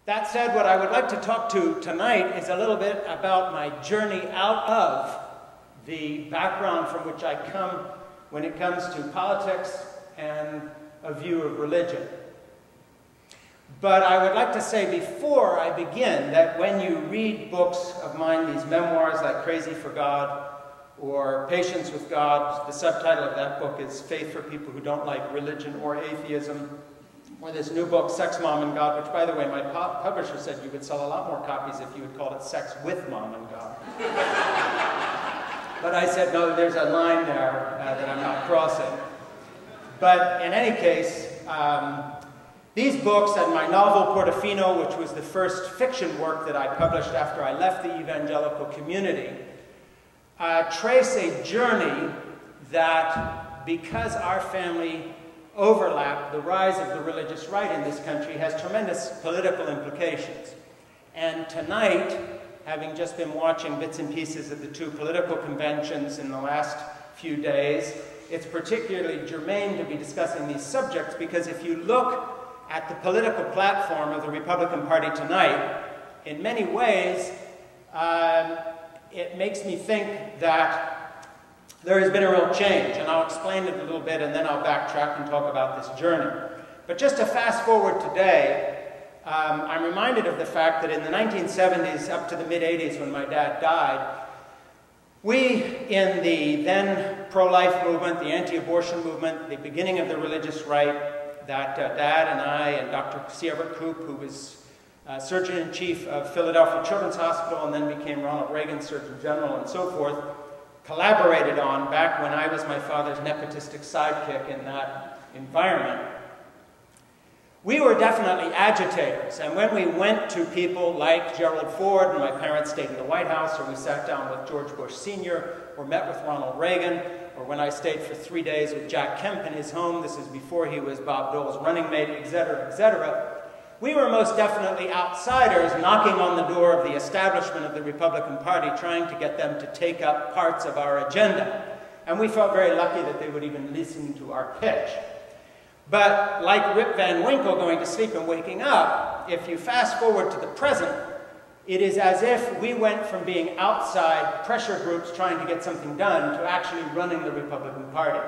That said, what I would like to talk to tonight is a little bit about my journey out of the background from which I come when it comes to politics and a view of religion. But I would like to say before I begin that when you read books of mine, these memoirs like Crazy for God or Patience with God, the subtitle of that book is Faith for People Who Don't Like Religion or Atheism, or this new book, Sex, Mom, and God, which, by the way, my publisher said you would sell a lot more copies if you had called it Sex with Mom and God. But I said, no, there's a line there that I'm not crossing. But in any case, these books and my novel, Portofino, which was the first fiction work that I published after I left the evangelical community, trace a journey that, because our family overlap, the rise of the religious right in this country has tremendous political implications. And tonight, having just been watching bits and pieces of the two political conventions in the last few days, it's particularly germane to be discussing these subjects because if you look at the political platform of the Republican Party tonight, in many ways, it makes me think that there has been a real change, and I'll explain it a little bit, and then I'll backtrack and talk about this journey. But just to fast forward today, I'm reminded of the fact that in the 1970s up to the mid-80s when my dad died, we in the then pro-life movement, the anti-abortion movement, the beginning of the religious right, that Dad and I and Dr. Schaeffer, who was Surgeon-in-Chief of Philadelphia Children's Hospital and then became Ronald Reagan Surgeon General and so forth, collaborated on back when I was my father's nepotistic sidekick in that environment. We were definitely agitators, and when we went to people like Gerald Ford, and my parents stayed in the White House, or we sat down with George Bush Sr., or met with Ronald Reagan, or when I stayed for 3 days with Jack Kemp in his home, this is before he was Bob Dole's running mate, etc., we were most definitely outsiders knocking on the door of the establishment of the Republican Party, trying to get them to take up parts of our agenda. And we felt very lucky that they would even listen to our pitch. But like Rip Van Winkle going to sleep and waking up, if you fast forward to the present, it is as if we went from being outside pressure groups trying to get something done to actually running the Republican Party.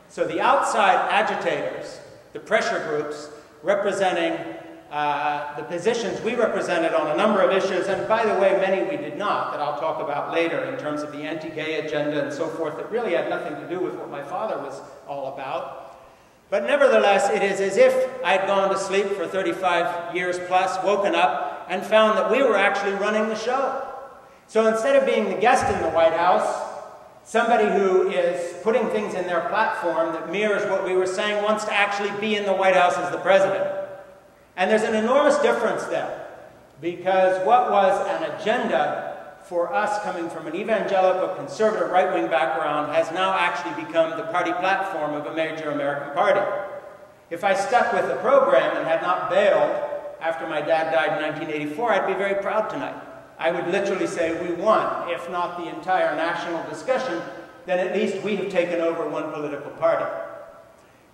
So the outside agitators, the pressure groups, representing the positions we represented on a number of issues, and by the way, many we did not, that I'll talk about later in terms of the anti-gay agenda and so forth, that really had nothing to do with what my father was all about. But nevertheless, it is as if I'd gone to sleep for 35 years plus, woken up, and found that we were actually running the show. So instead of being the guest in the White House, somebody who is putting things in their platform that mirrors what we were saying wants to actually be in the White House as the president. And there's an enormous difference there, because what was an agenda for us coming from an evangelical, conservative, right-wing background has now actually become the party platform of a major American party. If I stuck with the program and had not bailed after my dad died in 1984, I'd be very proud tonight. I would literally say we won. If not the entire national discussion, then at least we have taken over one political party.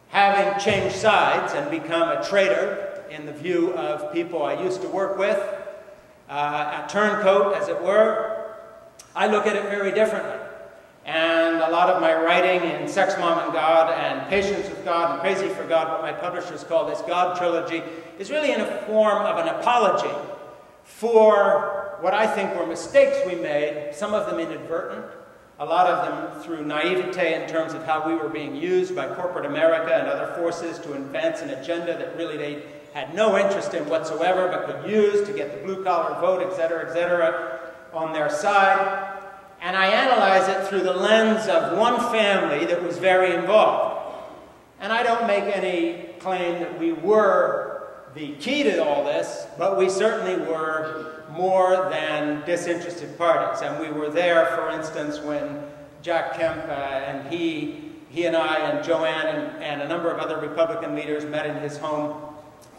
Having changed sides and become a traitor in the view of people I used to work with, a turncoat, as it were, I look at it very differently. And a lot of my writing in Sex, Mom, and God, and Patience with God, and Crazy for God, what my publishers call this God trilogy, is really in a form of an apology for what I think were mistakes we made, some of them inadvertent, a lot of them through naivete in terms of how we were being used by corporate America and other forces to advance an agenda that really they had no interest in whatsoever, but could use to get the blue-collar vote, etc., on their side. And I analyze it through the lens of one family that was very involved. And I don't make any claim that we were the key to all this, but we certainly were more than disinterested parties. And we were there, for instance, when Jack Kemp and he and I and Joanne and a number of other Republican leaders met in his home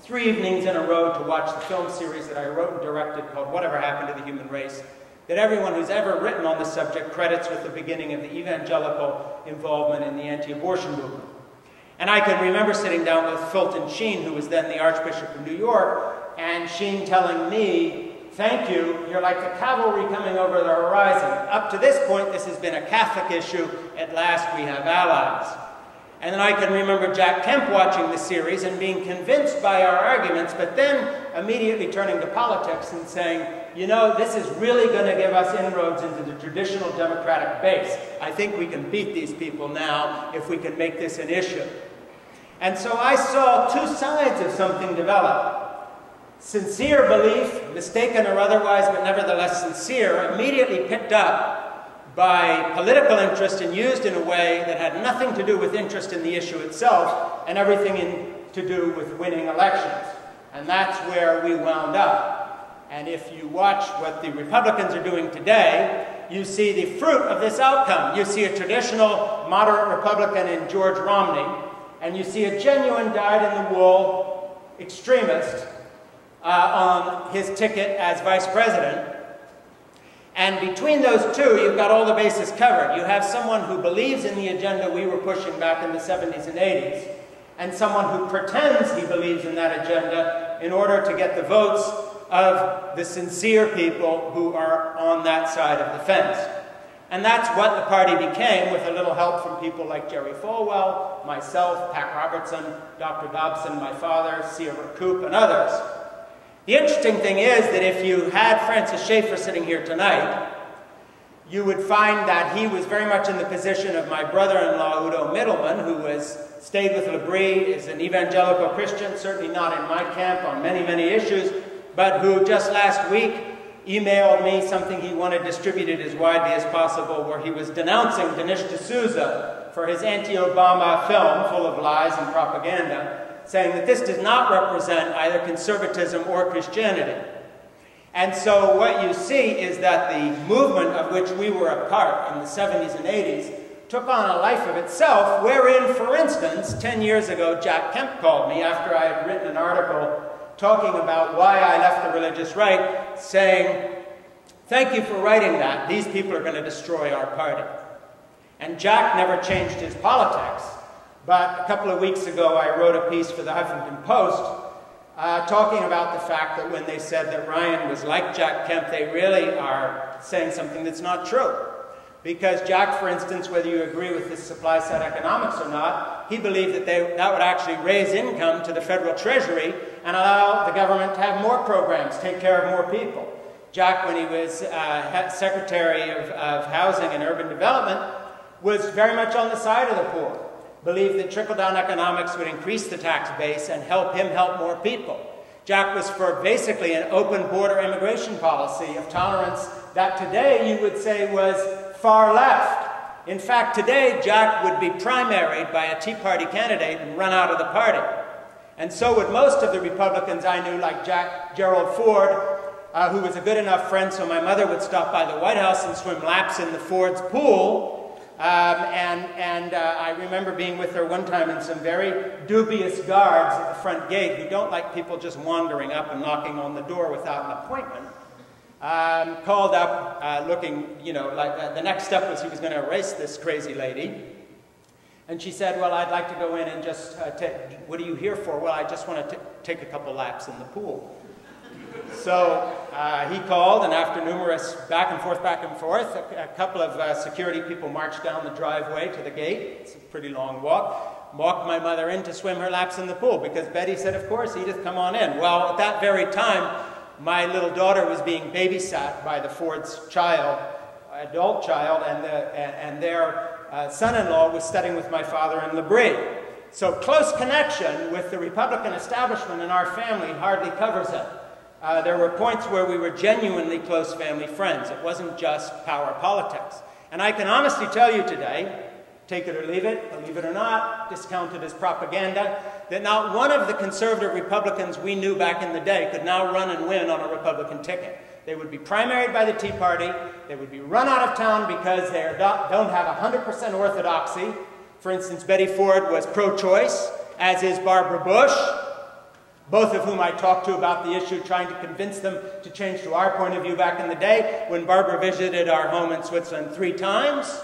3 evenings in a row to watch the film series that I wrote and directed called Whatever Happened to the Human Race, that everyone who's ever written on the subject credits with the beginning of the evangelical involvement in the anti-abortion movement. And I can remember sitting down with Fulton Sheen, who was then the Archbishop of New York, and Sheen telling me, "Thank you, you're like the cavalry coming over the horizon. Up to this point, this has been a Catholic issue. At last, we have allies." And then I can remember Jack Kemp watching the series and being convinced by our arguments, but then immediately turning to politics and saying, you know, this is really going to give us inroads into the traditional Democratic base. I think we can beat these people now if we can make this an issue. And so I saw two sides of something develop. Sincere belief, mistaken or otherwise, but nevertheless sincere, immediately picked up by political interest and used in a way that had nothing to do with interest in the issue itself and everything to do with winning elections. And that's where we wound up. And if you watch what the Republicans are doing today, you see the fruit of this outcome. You see a traditional moderate Republican in George Romney, and you see a genuine dyed-in-the-wool extremist on his ticket as vice president. And between those two, you've got all the bases covered. You have someone who believes in the agenda we were pushing back in the 70s and 80s, and someone who pretends he believes in that agenda in order to get the votes of the sincere people who are on that side of the fence. And that's what the party became, with a little help from people like Jerry Falwell, myself, Pat Robertson, Dr. Dobson, my father, Sierra Coop, and others. The interesting thing is that if you had Francis Schaeffer sitting here tonight, you would find that he was very much in the position of my brother-in-law, Udo Middleman, who stayed with Labrie, is an evangelical Christian, certainly not in my camp on many, many issues, but who just last week emailed me something he wanted distributed as widely as possible, where he was denouncing Dinesh D'Souza for his anti-Obama film full of lies and propaganda, saying that this does not represent either conservatism or Christianity. And so what you see is that the movement of which we were a part in the 70s and 80s took on a life of itself, wherein, for instance, 10 years ago, Jack Kemp called me after I had written an article talking about why I left the religious right, saying, "Thank you for writing that. These people are going to destroy our party." And Jack never changed his politics. But a couple of weeks ago, I wrote a piece for the Huffington Post talking about the fact that when they said that Ryan was like Jack Kemp, they really are saying something that's not true. Because Jack, for instance, whether you agree with his supply-side economics or not, he believed that that would actually raise income to the federal treasury and allow the government to have more programs, take care of more people. Jack, when he was Secretary of Housing and Urban Development, was very much on the side of the poor. Believed that trickle-down economics would increase the tax base and help him help more people. Jack was for basically an open border immigration policy of tolerance that today you would say was far left. In fact, today Jack would be primaried by a Tea Party candidate and run out of the party. And so would most of the Republicans I knew, like Gerald Ford, who was a good enough friend so my mother would stop by the White House and swim laps in the Ford's pool. I remember being with her one time, and some very dubious guards at the front gate who don't like people just wandering up and knocking on the door without an appointment, called up looking, you know, like the next step was he was going to arrest this crazy lady. And she said, well, I'd like to go in and just what are you here for? Well, I just want to take a couple laps in the pool. So he called, and after numerous back and forth, a couple of security people marched down the driveway to the gate. It's a pretty long walk. Walked my mother in to swim her laps in the pool, because Betty said, of course, Edith, come on in. Well, at that very time, my little daughter was being babysat by the Ford's adult child, and their son-in-law was studying with my father in Labrie. So close connection with the Republican establishment in our family hardly covers it. There were points where we were genuinely close family friends. It wasn't just power politics. And I can honestly tell you today, take it or leave it or not, discount it as propaganda, that not one of the conservative Republicans we knew back in the day could now run and win on a Republican ticket. They would be primaried by the Tea Party. They would be run out of town because they don't have 100% orthodoxy. For instance, Betty Ford was pro-choice, as is Barbara Bush, both of whom I talked to about the issue, trying to convince them to change to our point of view back in the day, when Barbara visited our home in Switzerland 3 times.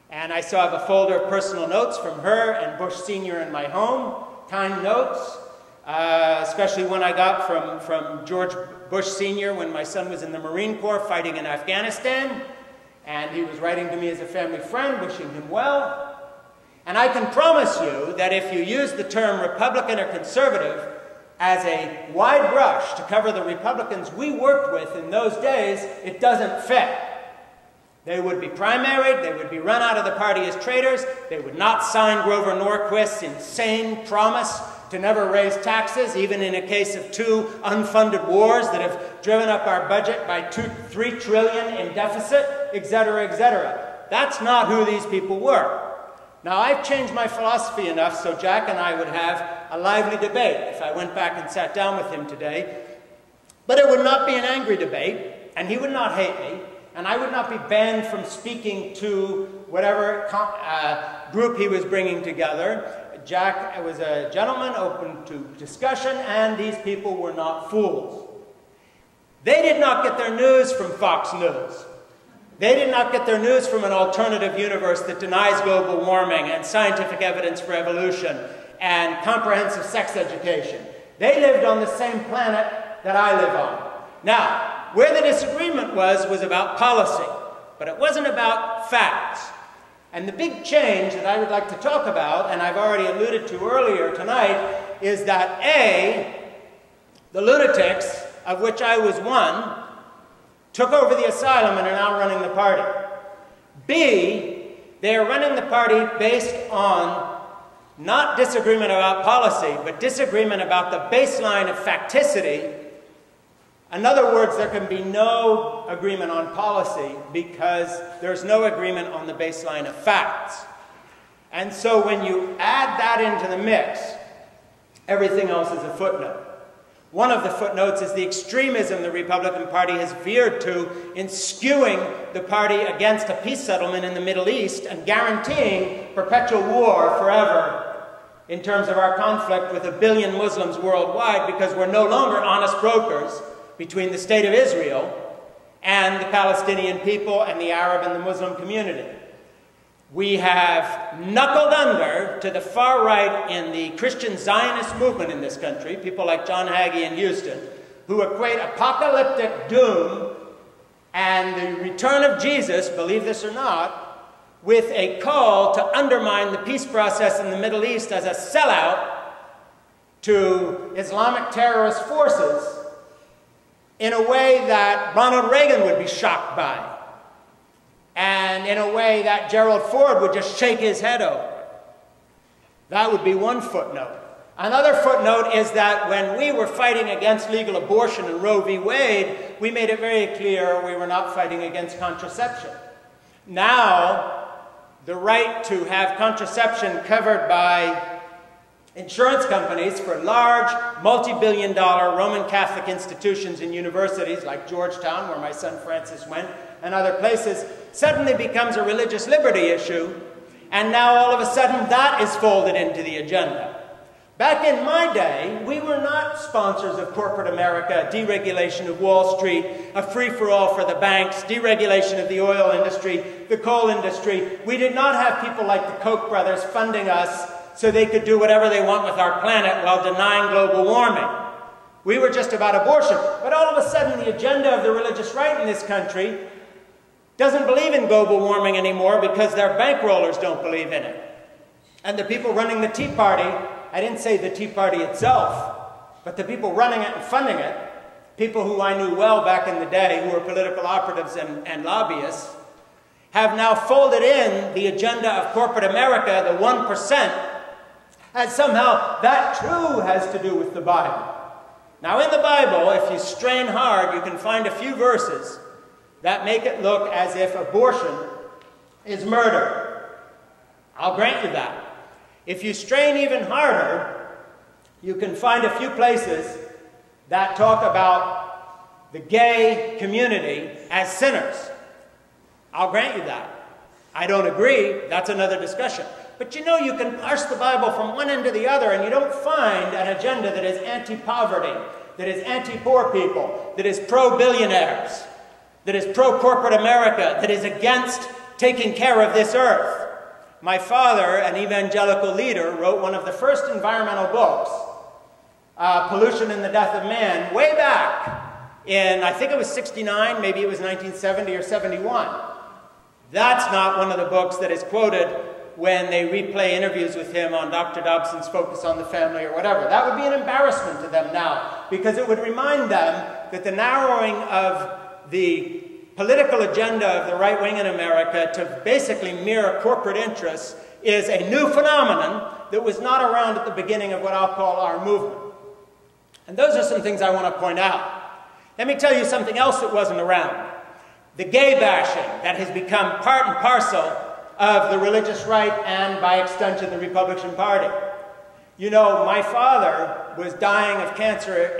And I still have a folder of personal notes from her and Bush Sr. in my home, kind notes, especially one I got from George Bush Sr. when my son was in the Marine Corps fighting in Afghanistan. And he was writing to me as a family friend, wishing him well. And I can promise you that if you use the term Republican or conservative as a wide brush to cover the Republicans we worked with in those days, it doesn't fit. They would be primaried, they would be run out of the party as traitors, they would not sign Grover Norquist's insane promise to never raise taxes, even in a case of 2 unfunded wars that have driven up our budget by $3 trillion in deficit, etc., etc. That's not who these people were. Now, I've changed my philosophy enough so Jack and I would have a lively debate if I went back and sat down with him today. But it would not be an angry debate, and he would not hate me, and I would not be banned from speaking to whatever group he was bringing together. Jack was a gentleman open to discussion, and these people were not fools. They did not get their news from Fox News. They did not get their news from an alternative universe that denies global warming and scientific evidence for evolution and comprehensive sex education. They lived on the same planet that I live on. Now, where the disagreement was about policy, but it wasn't about facts. And the big change that I would like to talk about, and I've already alluded to earlier tonight, is that A, the lunatics, of which I was one, took over the asylum and are now running the party. B, they are running the party based on not disagreement about policy, but disagreement about the baseline of facticity. In other words, there can be no agreement on policy because there's no agreement on the baseline of facts. And so when you add that into the mix, everything else is a footnote. One of the footnotes is the extremism the Republican Party has veered to in skewing the party against a peace settlement in the Middle East and guaranteeing perpetual war forever in terms of our conflict with 1 billion Muslims worldwide, because we're no longer honest brokers between the State of Israel and the Palestinian people and the Arab and the Muslim community. We have knuckled under to the far right in the Christian Zionist movement in this country, people like John Hagee in Houston, who equate apocalyptic doom and the return of Jesus, believe this or not, with a call to undermine the peace process in the Middle East as a sellout to Islamic terrorist forces in a way that Ronald Reagan would be shocked by, and in a way that Gerald Ford would just shake his head over. That would be one footnote. Another footnote is that when we were fighting against legal abortion in Roe v. Wade, we made it very clear we were not fighting against contraception. Now, the right to have contraception covered by insurance companies for large, multi-billion-dollar Roman Catholic institutions and universities like Georgetown, where my son Francis went, and other places, suddenly becomes a religious liberty issue, and now all of a sudden that is folded into the agenda. Back in my day, we were not sponsors of corporate America, deregulation of Wall Street, a free-for-all for the banks, deregulation of the oil industry, the coal industry. We did not have people like the Koch brothers funding us so they could do whatever they want with our planet while denying global warming. We were just about abortion. But all of a sudden, the agenda of the religious right in this country doesn't believe in global warming anymore because their bankrollers don't believe in it. And the people running the Tea Party, I didn't say the Tea Party itself, but the people running it and funding it, people who I knew well back in the day who were political operatives and lobbyists, have now folded in the agenda of corporate America, the 1%, and somehow that too has to do with the Bible. Now in the Bible, if you strain hard, you can find a few verses that make it look as if abortion is murder. I'll grant you that. If you strain even harder, you can find a few places that talk about the gay community as sinners. I'll grant you that. I don't agree. That's another discussion. But you know, you can parse the Bible from one end to the other, and you don't find an agenda that is anti-poverty, that is anti-poor people, that is pro-billionaires, that is pro-corporate America, that is against taking care of this earth. My father, an evangelical leader, wrote one of the first environmental books, Pollution and the Death of Man, way back in, I think it was 69, maybe it was 1970 or 71. That's not one of the books that is quoted when they replay interviews with him on Dr. Dobson's Focus on the Family or whatever. That would be an embarrassment to them now, because it would remind them that the narrowing of the political agenda of the right wing in America to basically mirror corporate interests is a new phenomenon that was not around at the beginning of what I'll call our movement. And those are some things I want to point out. Let me tell you something else that wasn't around. The gay bashing that has become part and parcel of the religious right and, by extension, the Republican Party. You know, my father was dying of cancer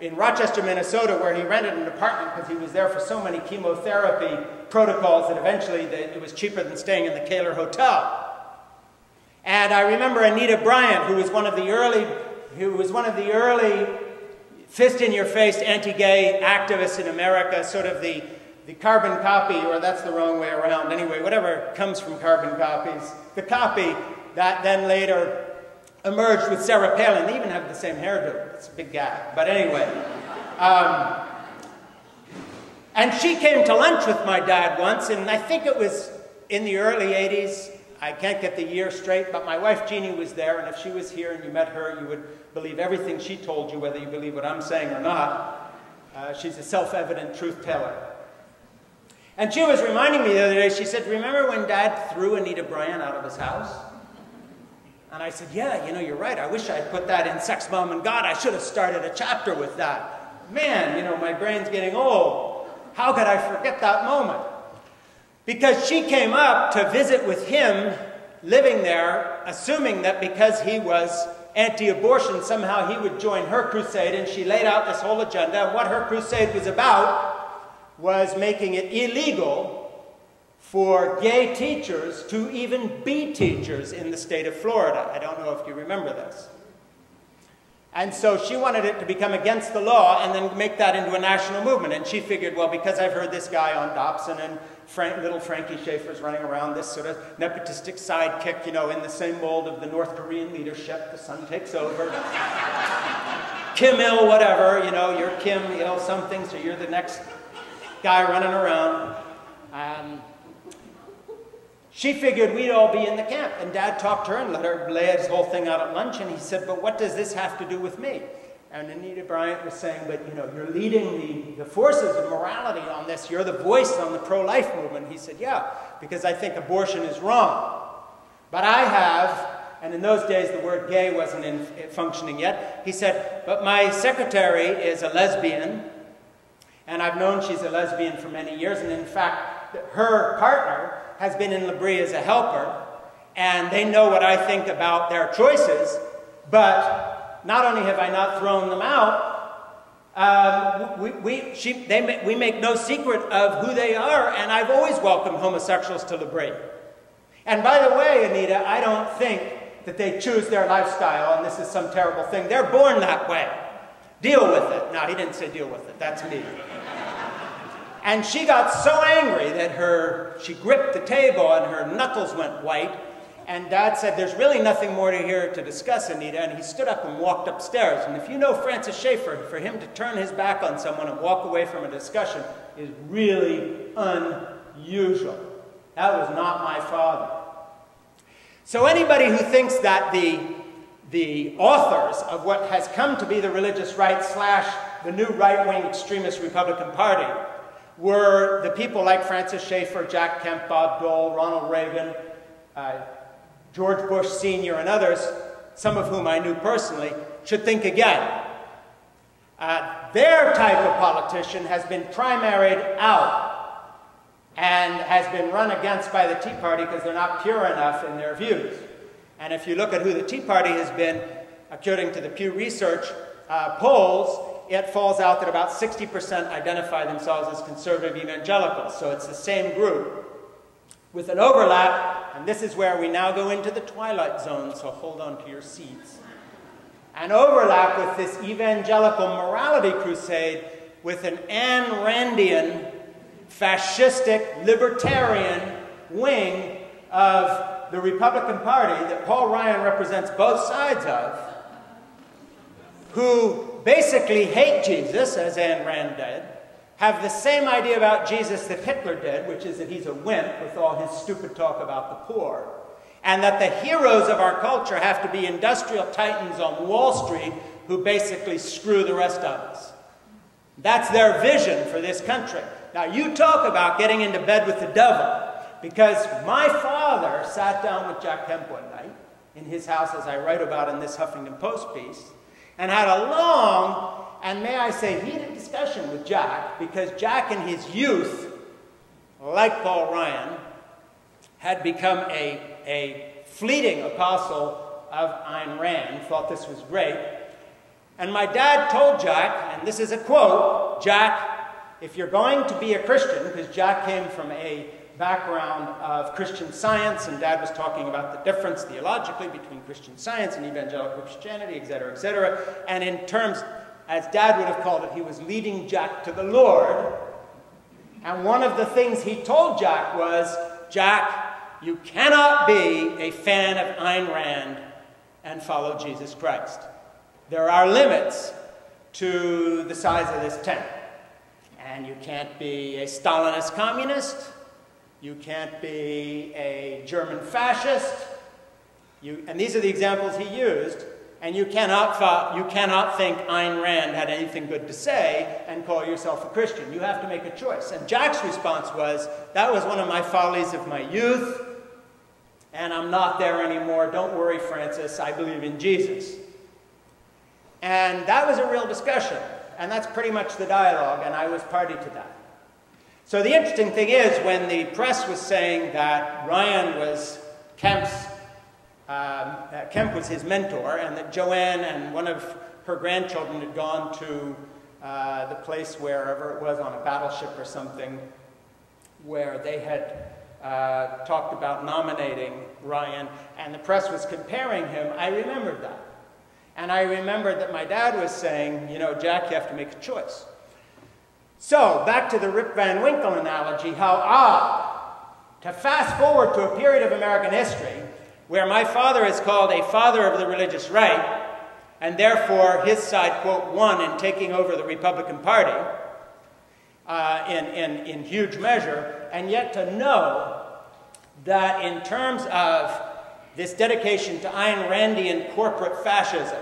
in Rochester, Minnesota, where he rented an apartment because he was there for so many chemotherapy protocols that eventually it was cheaper than staying in the Kaler Hotel. And I remember Anita Bryant, who was one of the early fist-in-your-face anti-gay activists in America, sort of the carbon copy, or that's the wrong way around, anyway, whatever comes from carbon copies, the copy that then later emerged with Sarah Palin. They even have the same hairdo. It's a big gag. But anyway. And she came to lunch with my dad once, and I think it was in the early 80s. I can't get the year straight, but my wife Jeannie was there, and if she was here and you met her, you would believe everything she told you, whether you believe what I'm saying or not. She's a self-evident truth teller. And she was reminding me the other day, she said, remember when Dad threw Anita Bryant out of his house? And I said, yeah, you know, you're right. I wish I had put that in Sex, Mom, and God. I should have started a chapter with that. Man, you know, my brain's getting old. How could I forget that moment? Because she came up to visit with him, living there, assuming that because he was anti-abortion, somehow he would join her crusade, and she laid out this whole agenda. And what her crusade was about was making it illegal for gay teachers to even be teachers in the state of Florida. I don't know if you remember this. And so she wanted it to become against the law and then make that into a national movement. And she figured, well, because I've heard this guy on Dobson and little Frankie Schaeffer's running around, this sort of nepotistic sidekick, you know, in the same mold of the North Korean leadership, the son takes over. Kim Il, whatever, you know, you're Kim Il something, so you're the next guy running around. She figured we'd all be in the camp, and Dad talked to her and let her lay his whole thing out at lunch, and he said, but what does this have to do with me? And Anita Bryant was saying, but you know, you're leading the forces of morality on this, you're the voice on the pro-life movement. He said, yeah, because I think abortion is wrong. But I have, and in those days the word gay wasn't functioning yet, he said, but my secretary is a lesbian, and I've known she's a lesbian for many years, and in fact, her partner has been in L'Abri as a helper, and they know what I think about their choices, but not only have I not thrown them out, we make no secret of who they are, and I've always welcomed homosexuals to L'Abri. And by the way, Anita, I don't think that they choose their lifestyle, and this is some terrible thing. They're born that way. Deal with it. No, he didn't say deal with it. That's me. And she got so angry that she gripped the table and her knuckles went white. And Dad said, there's really nothing more to discuss, Anita. And he stood up and walked upstairs. And if you know Francis Schaeffer, for him to turn his back on someone and walk away from a discussion is really unusual. That was not my father. So anybody who thinks that the authors of what has come to be the religious right / the new right-wing extremist Republican Party were the people like Francis Schaeffer, Jack Kemp, Bob Dole, Ronald Reagan, George Bush Sr., and others, some of whom I knew personally, should think again. Their type of politician has been primaried out and has been run against by the Tea Party because they're not pure enough in their views. And if you look at who the Tea Party has been, according to the Pew Research polls, it falls out that about 60% identify themselves as conservative evangelicals. So it's the same group with an overlap, and this is where we now go into the twilight zone, so hold on to your seats. An overlap with this evangelical morality crusade with an Ayn Randian, fascistic, libertarian, wing of the Republican Party that Paul Ryan represents both sides of, who basically hate Jesus, as Ayn Rand did, have the same idea about Jesus that Hitler did, which is that he's a wimp with all his stupid talk about the poor, and that the heroes of our culture have to be industrial titans on Wall Street who basically screw the rest of us. That's their vision for this country. Now, you talk about getting into bed with the devil, because my father sat down with Jack Kemp one night in his house, as I write about in this Huffington Post piece, and had a long, and may I say, heated discussion with Jack, because Jack in his youth, like Paul Ryan, had become a fleeting apostle of Ayn Rand, thought this was great. And my dad told Jack, and this is a quote, "Jack, if you're going to be a Christian," because Jack came from a background of Christian Science, and Dad was talking about the difference theologically between Christian Science and evangelical Christianity, etc., etc. And in terms, as Dad would have called it, he was leading Jack to the Lord. And one of the things he told Jack was, "Jack, you cannot be a fan of Ayn Rand and follow Jesus Christ. There are limits to the size of this tent. And you can't be a Stalinist communist. You can't be a German fascist." And these are the examples he used. And you cannot think Ayn Rand had anything good to say and call yourself a Christian. You have to make a choice. And Jack's response was, "That was one of my follies of my youth, and I'm not there anymore. Don't worry, Francis, I believe in Jesus." And that was a real discussion. And that's pretty much the dialogue, and I was party to that. So the interesting thing is, when the press was saying that Ryan was Kemp was his mentor, and that Joanne and one of her grandchildren had gone to the place, wherever it was, on a battleship or something, where they had talked about nominating Ryan, and the press was comparing him, I remembered that. And I remembered that my dad was saying, you know, "Jack, you have to make a choice." So, back to the Rip Van Winkle analogy, how odd to fast forward to a period of American history where my father is called a father of the religious right, and therefore his side, quote, won in taking over the Republican Party in huge measure, and yet to know that in terms of this dedication to Ayn Randian corporate fascism,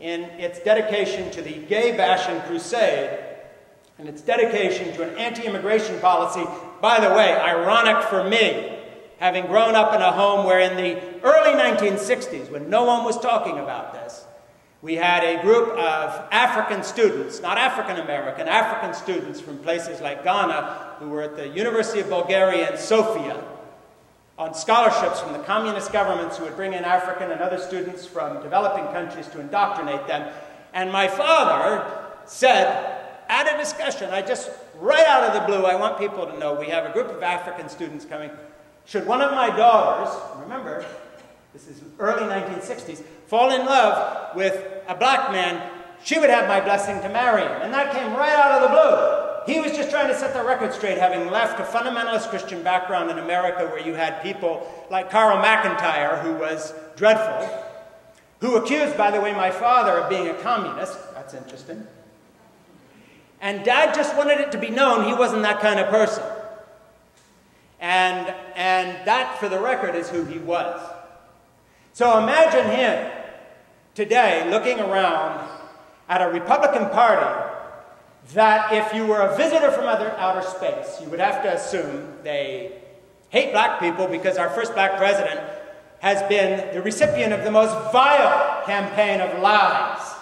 in its dedication to the gay bashing crusade, and its dedication to an anti-immigration policy, by the way, ironic for me, having grown up in a home where in the early 1960s, when no one was talking about this, we had a group of African students, not African American, African students from places like Ghana, who were at the University of Bulgaria in Sofia, on scholarships from the communist governments who would bring in African and other students from developing countries to indoctrinate them. And my father said, at a discussion, right out of the blue, I want people to know we have a group of African students coming. Should one of my daughters, remember, this is early 1960s, fall in love with a black man, she would have my blessing to marry him. And that came right out of the blue. He was just trying to set the record straight, having left a fundamentalist Christian background in America where you had people like Carl McIntyre, who was dreadful, who accused, by the way, my father of being a communist. That's interesting. And Dad just wanted it to be known he wasn't that kind of person. And that, for the record, is who he was. So imagine him today looking around at a Republican Party that if you were a visitor from outer space, you would have to assume they hate black people because our first black president has been the recipient of the most vile campaign of lies.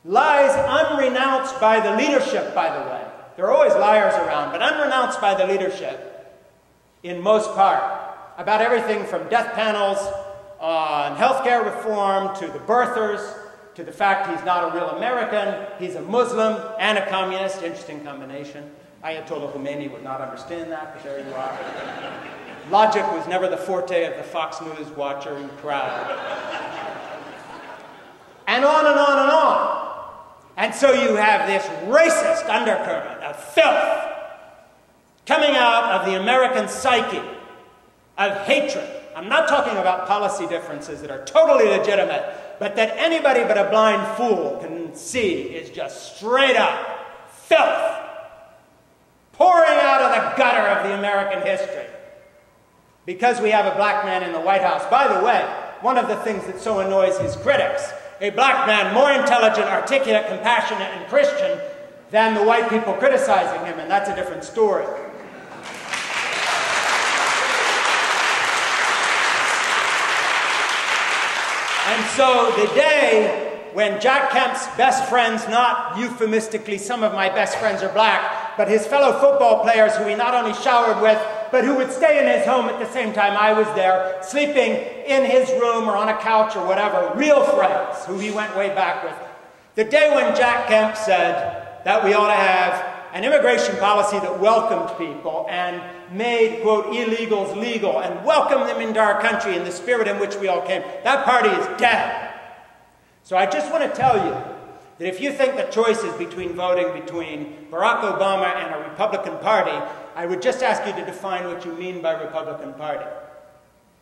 Lies unrenounced by the leadership, by the way. There are always liars around, but unrenounced by the leadership in most part, about everything from death panels on healthcare reform to the birthers, to the fact he's not a real American, he's a Muslim and a communist. Interesting combination. Ayatollah Khomeini would not understand that, but there you are. Logic was never the forte of the Fox News watcher and crowd. And on and on and on. And so you have this racist undercurrent of filth coming out of the American psyche of hatred. I'm not talking about policy differences that are totally legitimate, but that anybody but a blind fool can see is just straight up filth pouring out of the gutter of the American history. Because we have a black man in the White House. By the way, one of the things that so annoys his critics, a black man more intelligent, articulate, compassionate, and Christian than the white people criticizing him, and that's a different story. And so the day when Jack Kemp's best friends, not euphemistically, some of my best friends are black, but his fellow football players who he not only showered with, but who would stay in his home at the same time I was there, sleeping in his room or on a couch or whatever, real friends who he went way back with. The day when Jack Kemp said that we ought to have an immigration policy that welcomed people and made, quote, illegals legal and welcomed them into our country in the spirit in which we all came, that party is dead. So I just want to tell you that if you think the choice is between voting between Barack Obama and a Republican Party, I would just ask you to define what you mean by Republican Party.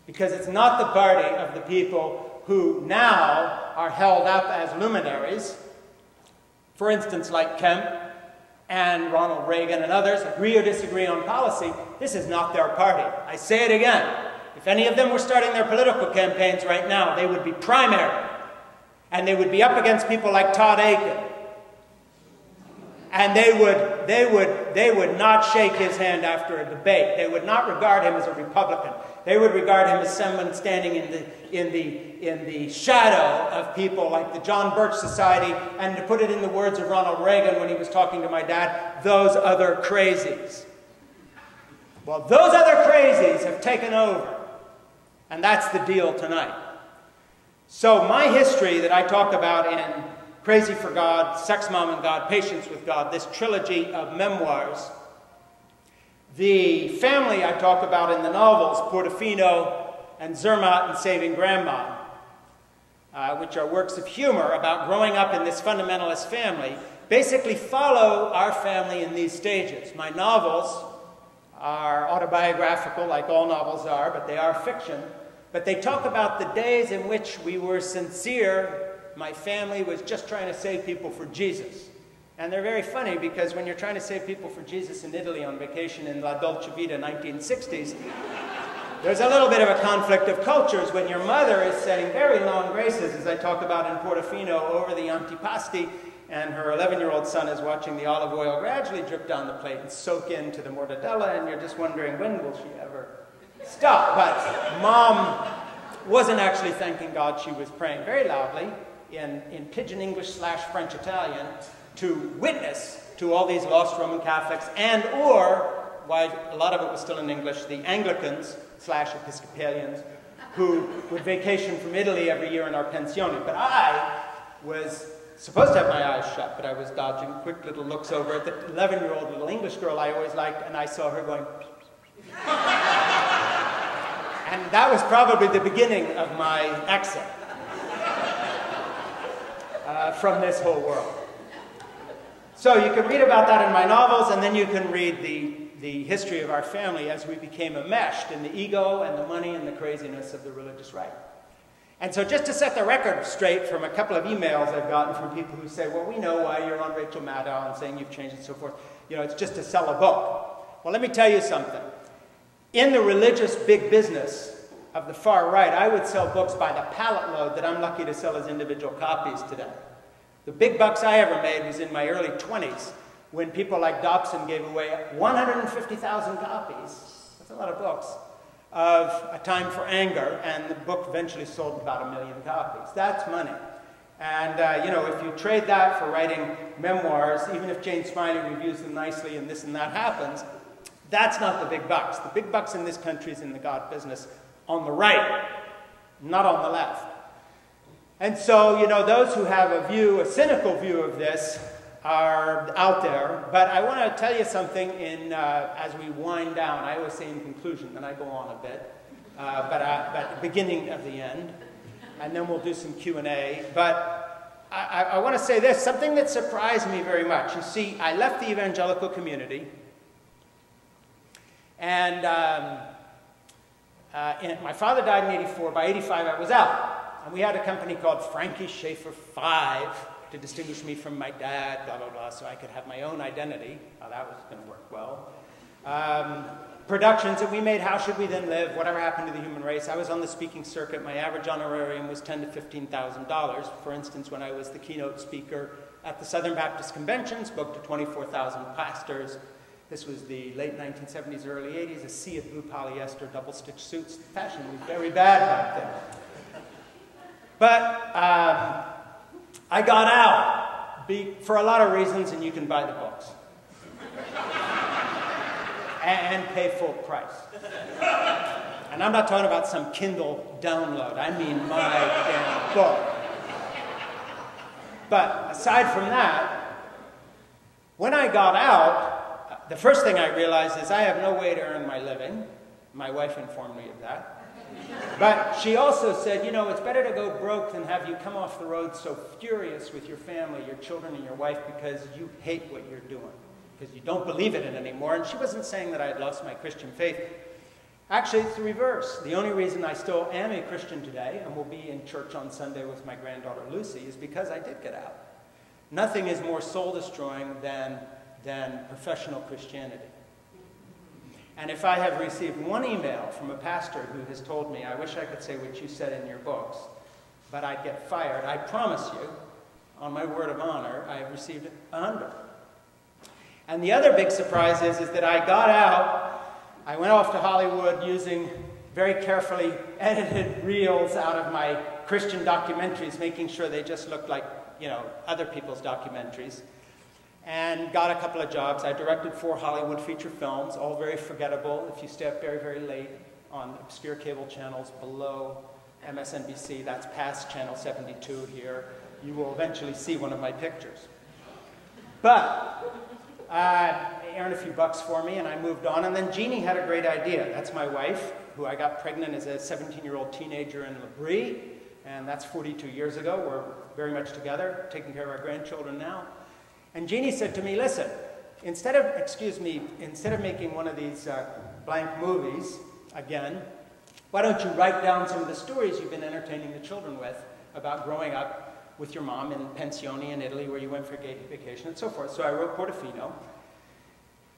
Because it's not the party of the people who now are held up as luminaries, for instance, like Kemp and Ronald Reagan and others, agree or disagree on policy. This is not their party. I say it again. If any of them were starting their political campaigns right now, they would be primary. And they would be up against people like Todd Aiken. And they would not shake his hand after a debate. They would not regard him as a Republican. They would regard him as someone standing in the shadow of people like the John Birch Society, and to put it in the words of Ronald Reagan when he was talking to my dad, those other crazies. Well, those other crazies have taken over. And that's the deal tonight. So my history that I talk about in Crazy for God, Sex, Mom, and God, Patience with God, this trilogy of memoirs, the family I talk about in the novels, Portofino and Zermatt and Saving Grandma, which are works of humor about growing up in this fundamentalist family, basically follow our family in these stages. My novels are autobiographical, like all novels are, but they are fiction. But they talk about the days in which we were sincere. My family was just trying to save people for Jesus. And they're very funny because when you're trying to save people for Jesus in Italy on vacation in La Dolce Vita 1960s, there's a little bit of a conflict of cultures when your mother is saying very long graces, as I talk about in Portofino, over the antipasti, and her 11-year-old son is watching the olive oil gradually drip down the plate and soak into the mortadella, and you're just wondering, when will she ever stop? But Mom wasn't actually thanking God, she was praying very loudly in Pidgin English / French Italian to witness to all these lost Roman Catholics and or, why a lot of it was still in English, the Anglicans / Episcopalians who would vacation from Italy every year in our pensione. But I was supposed to have my eyes shut, but I was dodging quick little looks over at the 11-year-old little English girl I always liked, and I saw her going and that was probably the beginning of my exit from this whole world. So you can read about that in my novels, and then you can read the history of our family as we became enmeshed in the ego and the money and the craziness of the religious right. And so just to set the record straight from a couple of emails I've gotten from people who say, well, we know why you're on Rachel Maddow and saying you've changed and so forth. You know, it's just to sell a book. Well, let me tell you something. In the religious big business of the far right, I would sell books by the pallet load that I'm lucky to sell as individual copies today. The big bucks I ever made was in my early 20s when people like Dobson gave away 150,000 copies, that's a lot of books, of A Time for Anger, and the book eventually sold about 1 million copies. That's money. And, you know, if you trade that for writing memoirs, even if Jane Smiley reviews them nicely and this and that happens, that's not the big bucks. The big bucks in this country is in the God business on the right, not on the left. And so, you know, those who have a view, a cynical view of this, are out there. But I want to tell you something as we wind down. I always say in conclusion, then I go on a bit, but at the beginning of the end. And then we'll do some Q&A. But I want to say this, something that surprised me very much. You see, I left the evangelical community And my father died in '84. By '85, I was out. And we had a company called Frankie Schaeffer 5 to distinguish me from my dad, blah, blah, blah, so I could have my own identity. How that was going to work well. Productions that we made, How Should We Then Live, Whatever Happened to the Human Race. I was on the speaking circuit. My average honorarium was $10,000 to $15,000. For instance, when I was the keynote speaker at the Southern Baptist Convention, spoke to 24,000 pastors. This was the late 1970s, early 80s, a sea of blue polyester double-stitch suits. The fashion was very bad back then. But I got out for a lot of reasons, and you can buy the books. And pay full price. And I'm not talking about some Kindle download. I mean my damn book. But aside from that, when I got out, the first thing I realized is I have no way to earn my living. My wife informed me of that. But she also said, you know, it's better to go broke than have you come off the road so furious with your family, your children, and your wife because you hate what you're doing, because you don't believe in it anymore. And she wasn't saying that I had lost my Christian faith. Actually, it's the reverse. The only reason I still am a Christian today and will be in church on Sunday with my granddaughter Lucy is because I did get out. Nothing is more soul-destroying than professional Christianity. And if I have received one email from a pastor who has told me, I wish I could say what you said in your books, but I'd get fired, I promise you, on my word of honor, I have received 100. And the other big surprise is that I got out, I went off to Hollywood using very carefully edited reels out of my Christian documentaries, making sure they just looked like, you know, other people's documentaries, and got a couple of jobs. I directed 4 Hollywood feature films, all very forgettable. If you stay up very, very late on obscure cable channels below MSNBC, that's past Channel 72 here, you will eventually see one of my pictures. But they earned a few bucks for me, and I moved on. And then Jeannie had a great idea. That's my wife, who I got pregnant as a 17-year-old teenager in L'Abri, and that's 42 years ago. We're very much together, taking care of our grandchildren now. And Jeannie said to me, listen, instead of making one of these blank movies, again, why don't you write down some of the stories you've been entertaining the children with about growing up with your mom in Pensioni in Italy, where you went for a vacation and so forth. So I wrote Portofino.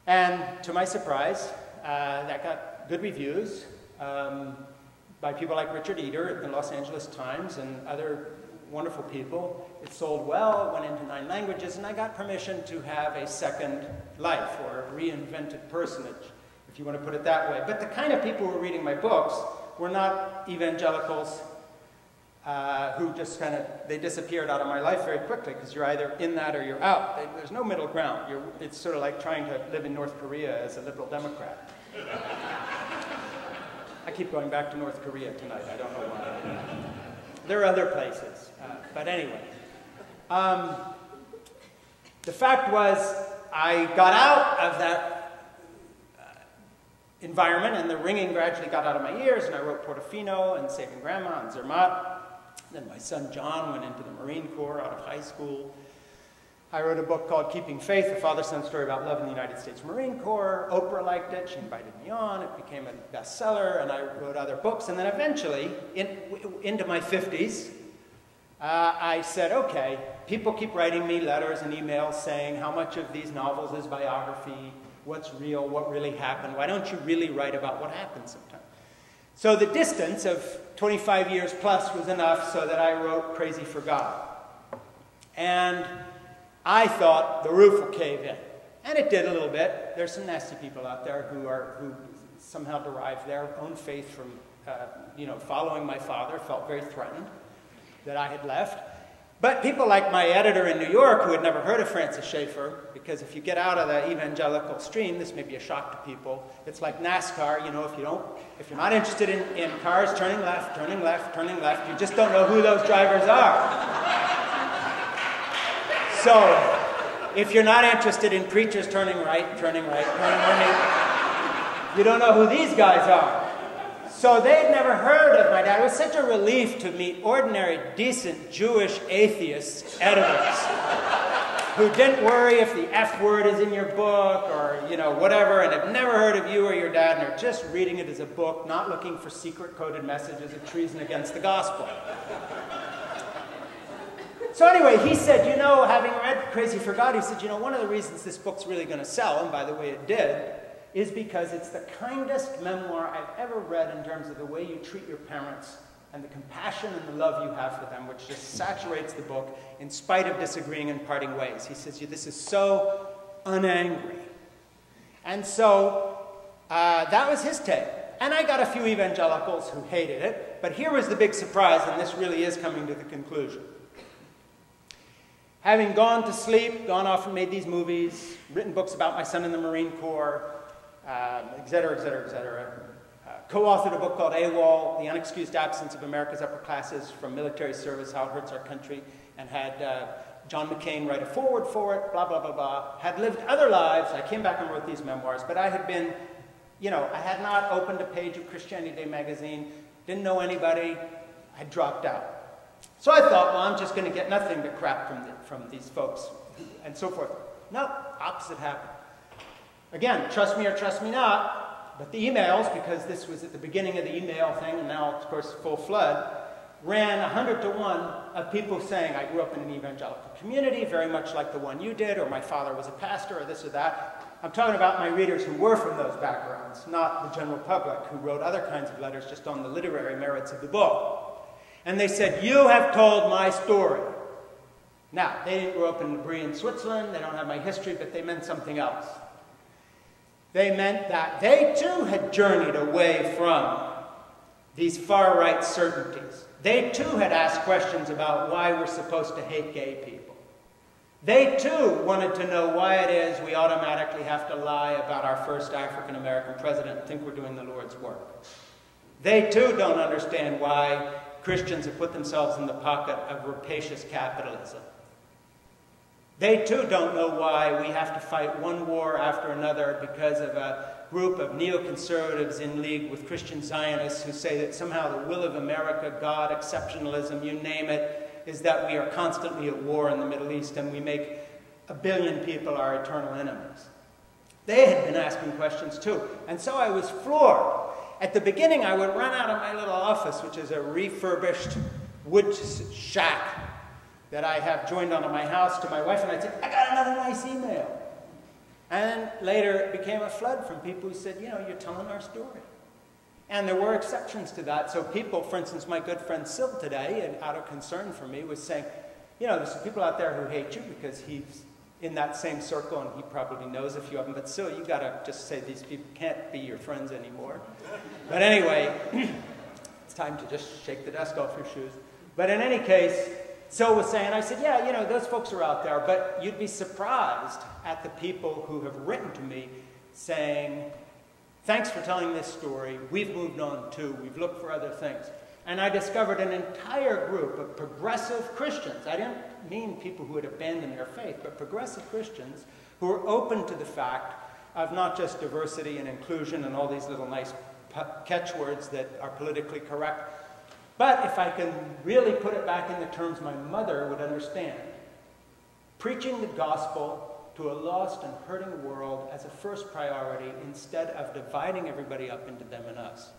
And to my surprise, that got good reviews by people like Richard Eder at the Los Angeles Times and other wonderful people. It sold well, it went into 9 languages, and I got permission to have a second life, or a reinvented personage, if you want to put it that way. But the kind of people who were reading my books were not evangelicals who just kind of, they disappeared out of my life very quickly, because you're either in that or you're out. There's no middle ground. It's sort of like trying to live in North Korea as a liberal Democrat. I keep going back to North Korea tonight. I don't know why. There are other places. But anyway, the fact was I got out of that environment, and the ringing gradually got out of my ears, and I wrote Portofino and Saving Grandma and Zermatt. Then my son John went into the Marine Corps out of high school. I wrote a book called Keeping Faith, a father-son story about love in the United States Marine Corps. Oprah liked it. She invited me on. It became a bestseller, and I wrote other books. And then eventually, into my 50s, I said, okay, people keep writing me letters and emails saying how much of these novels is biography, what's real, what really happened. Why don't you really write about what happened sometime? So the distance of 25 years plus was enough so that I wrote Crazy for God. And I thought the roof will cave in. And it did a little bit. There's some nasty people out there who somehow derive their own faith from following my father, felt very threatened that I had left. But people like my editor in New York, who had never heard of Francis Schaeffer, because if you get out of the evangelical stream, this may be a shock to people. It's like NASCAR, you know, if you're not interested in cars turning left, turning left, turning left, you just don't know who those drivers are. So, if you're not interested in preachers turning right, turning right, turning right, you don't know who these guys are. So they'd never heard of my dad. It was such a relief to meet ordinary, decent, Jewish atheist editors who didn't worry if the F word is in your book or, you know, whatever, and have never heard of you or your dad, and are just reading it as a book, not looking for secret coded messages of treason against the gospel. So anyway, he said, you know, having read Crazy for God, he said, you know, one of the reasons this book's really going to sell, and by the way it did, is because it's the kindest memoir I've ever read in terms of the way you treat your parents and the compassion and the love you have for them, which just saturates the book in spite of disagreeing and parting ways. He says, this is so unangry. And so that was his take. And I got a few evangelicals who hated it, but here was the big surprise, and this really is coming to the conclusion. Having gone to sleep, gone off and made these movies, written books about my son in the Marine Corps, et cetera, et cetera, et cetera, co-authored a book called AWOL, The Unexcused Absence of America's Upper Classes from Military Service, How It Hurts Our Country, and had John McCain write a foreword for it, blah, blah, blah, blah. Had lived other lives. I came back and wrote these memoirs, but I had been, you know, I had not opened a page of Christianity Today magazine, didn't know anybody, I dropped out. So I thought, well, I'm just going to get nothing but crap from these folks, and so forth. No, opposite happened. Again, trust me or trust me not, but the emails, because this was at the beginning of the email thing, and now, of course, full flood, ran 100 to 1 of people saying, I grew up in an evangelical community, very much like the one you did, or my father was a pastor, or this or that. I'm talking about my readers who were from those backgrounds, not the general public, who wrote other kinds of letters just on the literary merits of the book. And they said, you have told my story. Now, they didn't grow up in Brie in Switzerland, they don't have my history, but they meant something else. They meant that they too had journeyed away from these far-right certainties. They too had asked questions about why we're supposed to hate gay people. They too wanted to know why it is we automatically have to lie about our first African-American president and think we're doing the Lord's work. They too don't understand why Christians have put themselves in the pocket of rapacious capitalism. They too don't know why we have to fight one war after another because of a group of neoconservatives in league with Christian Zionists who say that somehow the will of America, God, exceptionalism, you name it, is that we are constantly at war in the Middle East and we make 1 billion people our eternal enemies. They had been asking questions too. And so I was floored. At the beginning, I would run out of my little office, which is a refurbished wood shack that I have joined onto my house, to my wife, and I'd say, I got another nice email. And later it became a flood from people who said, you know, you're telling our story. And there were exceptions to that. So people, for instance, my good friend Sil today, and out of concern for me, was saying, you know, there's some people out there who hate you because he's in that same circle, and he probably knows a few of them. But Sil, you got to just say these people can't be your friends anymore. But anyway, it's time to just shake the dust off your shoes. But in any case, Sil was saying, I said, yeah, you know, those folks are out there, but you'd be surprised at the people who have written to me saying, thanks for telling this story. We've moved on too. We've looked for other things. And I discovered an entire group of progressive Christians. I didn't mean people who had abandoned their faith, but progressive Christians who were open to the fact of not just diversity and inclusion and all these little nice catchwords that are politically correct, but if I can really put it back in the terms my mother would understand, preaching the gospel to a lost and hurting world as a first priority instead of dividing everybody up into them and us.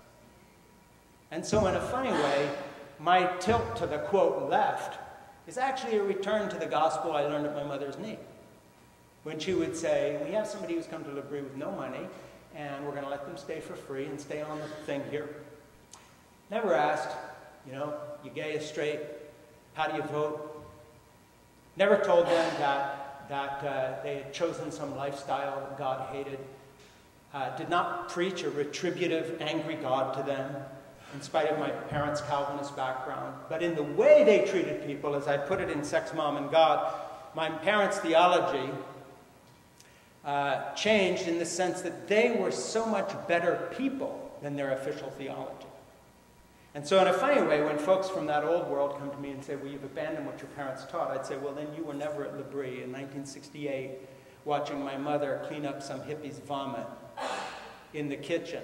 And so in a funny way, my tilt to the, quote, left is actually a return to the gospel I learned at my mother's knee. When she would say, we have somebody who's come to L'Abri with no money, and we're going to let them stay for free and stay on the thing here. Never asked, you know, you gay or straight, how do you vote? Never told them that they had chosen some lifestyle that God hated. Did not preach a retributive, angry God to them, in spite of my parents' Calvinist background. But in the way they treated people, as I put it in Sex, Mom, and God, my parents' theology changed in the sense that they were so much better people than their official theology. And so in a funny way, when folks from that old world come to me and say, well, you've abandoned what your parents taught, I'd say, well, then you were never at L'Abri in 1968 watching my mother clean up some hippie's vomit in the kitchen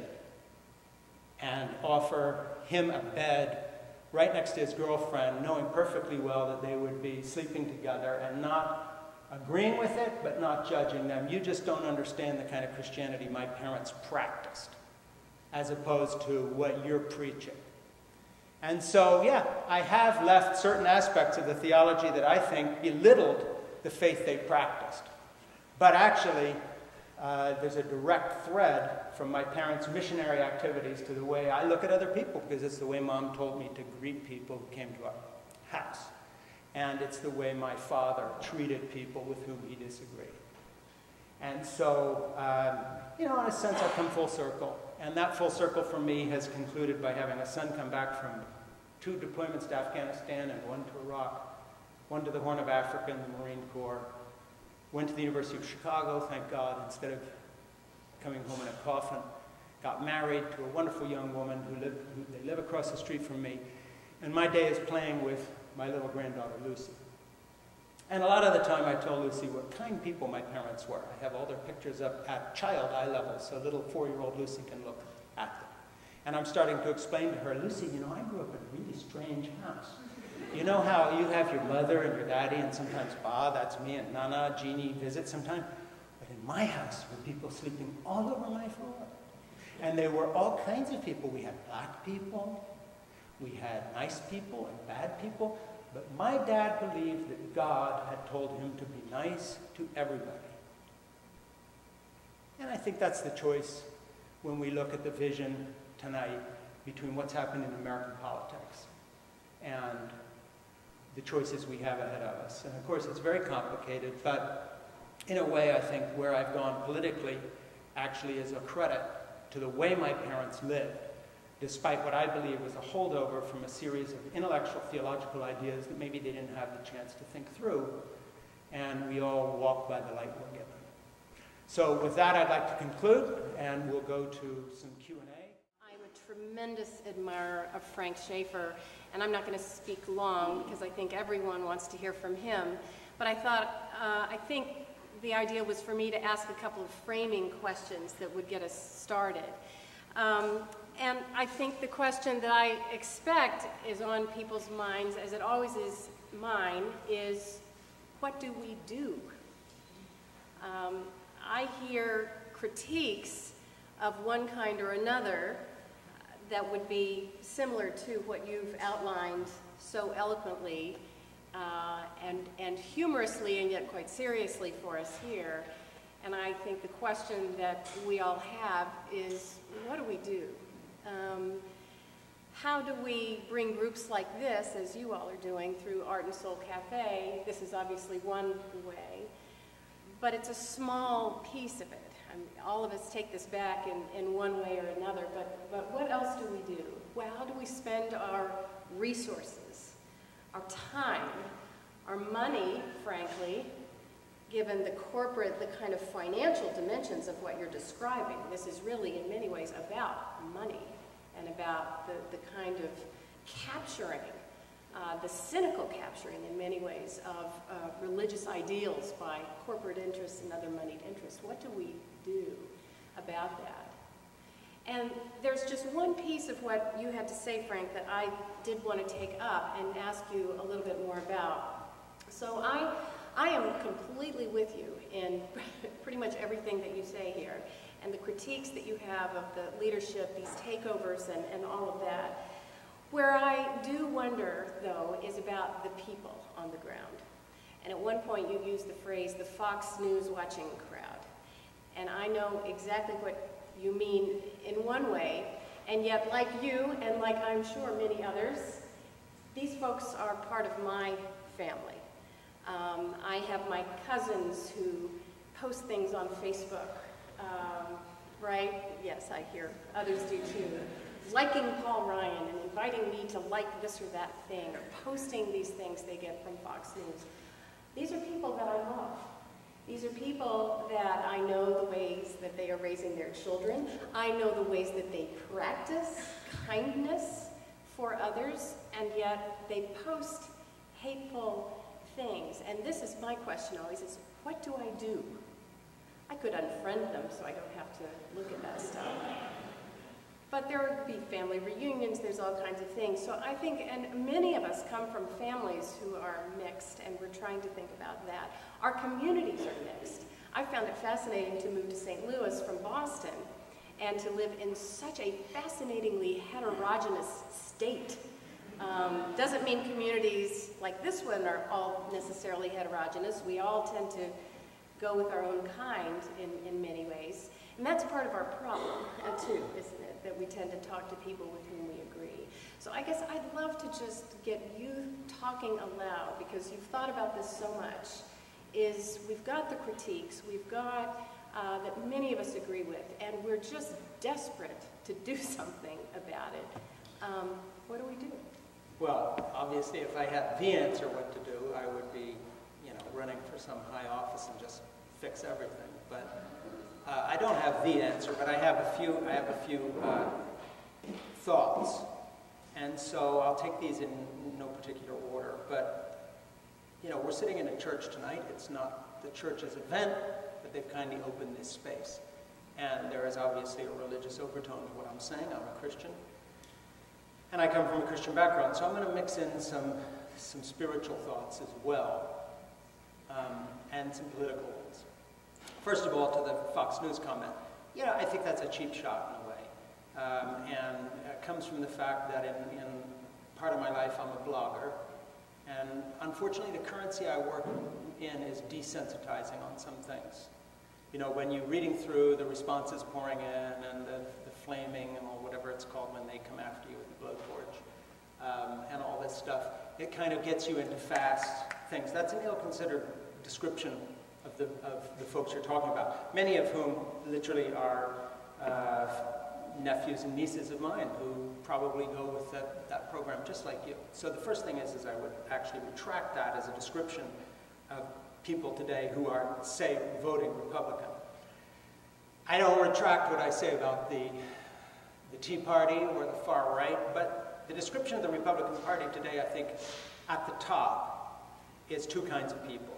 and offer him a bed right next to his girlfriend, knowing perfectly well that they would be sleeping together and not agreeing with it, but not judging them. You just don't understand the kind of Christianity my parents practiced, as opposed to what you're preaching. And so, yeah, I have left certain aspects of the theology that I think belittled the faith they practiced. But actually, there's a direct thread from my parents' missionary activities to the way I look at other people, because it's the way Mom told me to greet people who came to our house. And it's the way my father treated people with whom he disagreed. And so, you know, in a sense, I've come full circle. And that full circle for me has concluded by having a son come back from 2 deployments to Afghanistan and 1 to Iraq, 1 to the Horn of Africa in the Marine Corps, went to the University of Chicago, thank God, instead of coming home in a coffin, got married to a wonderful young woman who they live across the street from me. And my day is playing with my little granddaughter, Lucy. And a lot of the time I tell Lucy what kind people my parents were. I have all their pictures up at child eye level so little 4-year-old Lucy can look at them. And I'm starting to explain to her, Lucy, you know, I grew up in a really strange house. You know how you have your mother and your daddy and sometimes Ba, that's me, and Nana, Jeannie visit sometimes? But in my house were people sleeping all over my floor. And there were all kinds of people. We had black people, we had nice people and bad people. But my dad believed that God had told him to be nice to everybody. And I think that's the choice when we look at the vision tonight between what's happened in American politics and the choices we have ahead of us. And of course, it's very complicated, but in a way, I think where I've gone politically actually is a credit to the way my parents lived, despite what I believe was a holdover from a series of intellectual theological ideas that maybe they didn't have the chance to think through, and we all walk by the light we're given. So with that, I'd like to conclude, and we'll go to some Q&A. I'm a tremendous admirer of Frank Schaeffer, and I'm not going to speak long because I think everyone wants to hear from him, but I think the idea was for me to ask a couple of framing questions that would get us started. And I think the question that I expect is on people's minds, as it always is mine, is what do we do? I hear critiques of one kind or another that would be similar to what you've outlined so eloquently and humorously and yet quite seriously for us here. And I think the question that we all have is, what do we do? How do we bring groups like this, as you all are doing, through Art and Soul Cafe? This is obviously one way, but it's a small piece of it. I mean, all of us take this back in one way or another, but what else do we do? Well, how do we spend our resources, our time, our money, frankly, given the kind of financial dimensions of what you're describing? This is really, in many ways, about money and about the kind of capturing, the cynical capturing, in many ways, of religious ideals by corporate interests and other moneyed interests. What do we do about that? And there's just one piece of what you had to say, Frank, that I did want to take up and ask you a little bit more about. So I am completely with you in pretty much everything that you say here, and the critiques that you have of the leadership, these takeovers, and all of that. Where I do wonder, though, is about the people on the ground. And at one point you used the phrase, the Fox News watching crowd. And I know exactly what you mean in one way, and yet like you, and like I'm sure many others, these folks are part of my family. I have my cousins who post things on Facebook, right? Yes, I hear others do too. Liking Paul Ryan and inviting me to like this or that thing, or posting these things they get from Fox News. These are people that I love. These are people that I know the ways that they are raising their children. I know the ways that they practice kindness for others, and yet they post hateful things. And this is my question always, is what do I do? I could unfriend them so I don't have to look at that stuff. But there would be family reunions, there's all kinds of things. So I think, and many of us come from families who are mixed. mixed, and we're trying to think about that. Our communities are mixed. I found it fascinating to move to St. Louis from Boston and to live in such a fascinatingly heterogeneous state. Doesn't mean communities like this one are all necessarily heterogeneous. We all tend to go with our own kind in many ways. And that's part of our problem, too, isn't it? That we tend to talk to people with whom we agree. So I guess I'd love to just get you talking aloud, because you've thought about this so much, is we've got the critiques, we've got that many of us agree with, and we're just desperate to do something about it. What do we do? Well, obviously, if I had the answer what to do, I would be, running for some high office and just fix everything. But I don't have the answer, but I have a few thoughts, and so I'll take these in no particular order. But we're sitting in a church tonight. It's not the church's event, but they've kindly opened this space, and there is obviously a religious overtone to what I'm saying. I'm a Christian, and I come from a Christian background, so I'm going to mix in some spiritual thoughts as well, and some political ones. First of all, to the Fox News comment, I think that's a cheap shot in a way, and it comes from the fact that in part of my life I'm a blogger, and unfortunately the currency I work in is desensitizing on some things. When you're reading through the responses pouring in and the flaming and all whatever it's called when they come after you with the blowtorch, and all this stuff, it kind of gets you into fast things. That's an ill-considered description of the folks you're talking about, many of whom literally are nephews and nieces of mine who probably go with that program just like you. So the first thing is I would actually retract that as a description of people today who are, say, voting Republican. I don't retract what I say about the Tea Party or the far right, but the description of the Republican Party today, I think, at the top is two kinds of people.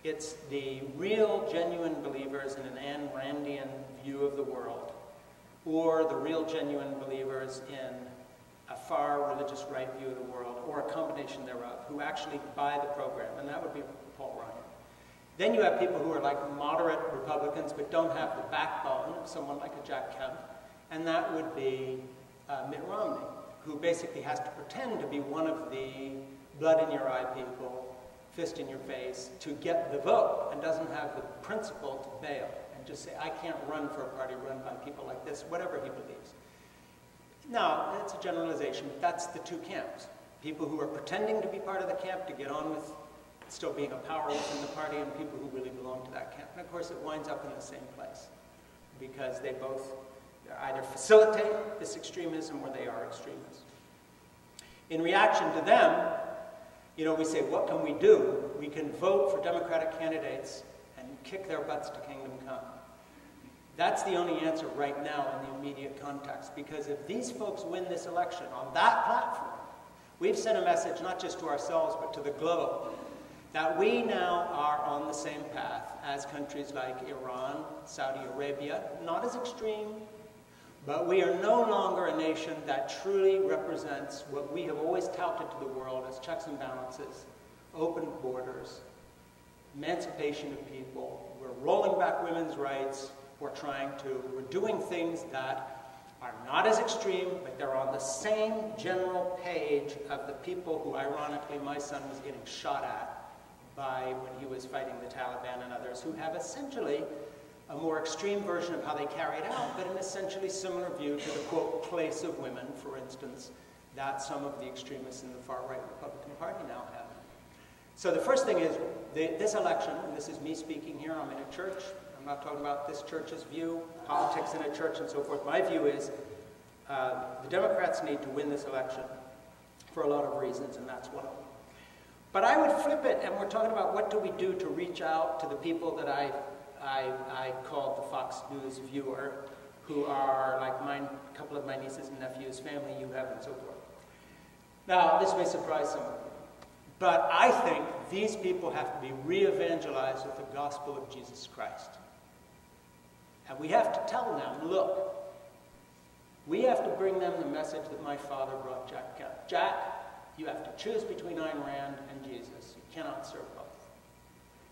It's the real, genuine believers in an Ayn Randian view of the world, or the real, genuine believers in a far religious right view of the world, or a combination thereof, who actually buy the program, and that would be Paul Ryan. Then you have people who are like moderate Republicans, but don't have the backbone of someone like a Jack Kemp, and that would be Mitt Romney, who basically has to pretend to be one of the blood-in-your-eye people, fist in your face, to get the vote, and doesn't have the principle to bail and just say, I can't run for a party run by people like this, whatever he believes. Now, it's a generalization, but that's the two camps. People who are pretending to be part of the camp to get on with still being a power within the party, and people who really belong to that camp. And of course, it winds up in the same place, because they both either facilitate this extremism or they are extremists. In reaction to them, we say, what can we do? We can vote for Democratic candidates and kick their butts to kingdom come. That's the only answer right now in the immediate context, because if these folks win this election on that platform, we've sent a message not just to ourselves but to the globe that we now are on the same path as countries like Iran, Saudi Arabia, not as extreme, but we are no longer a nation that truly represents what we have always touted to the world as checks and balances, open borders, emancipation of people. We're rolling back women's rights. We're doing things that are not as extreme, but they're on the same general page of the people who, ironically, my son was getting shot at by when he was fighting the Taliban and others, who have essentially a more extreme version of how they carry it out, but an essentially similar view to the, quote, place of women, for instance, that some of the extremists in the far-right Republican Party now have. So the first thing is, this election, and this is me speaking here, I'm in a church, I'm not talking about this church's view, politics in a church and so forth. My view is the Democrats need to win this election for a lot of reasons, and that's one of them. But I would flip it, and we're talking about what do we do to reach out to the people that I called the Fox News viewer, who are like a couple of my nieces and nephews, family you have, and so forth. Now, this may surprise some of you, but I think these people have to be re-evangelized with the gospel of Jesus Christ. And we have to tell them, look, we have to bring them the message that my father brought Jack Kemp. Jack, you have to choose between Ayn Rand and Jesus. You cannot serve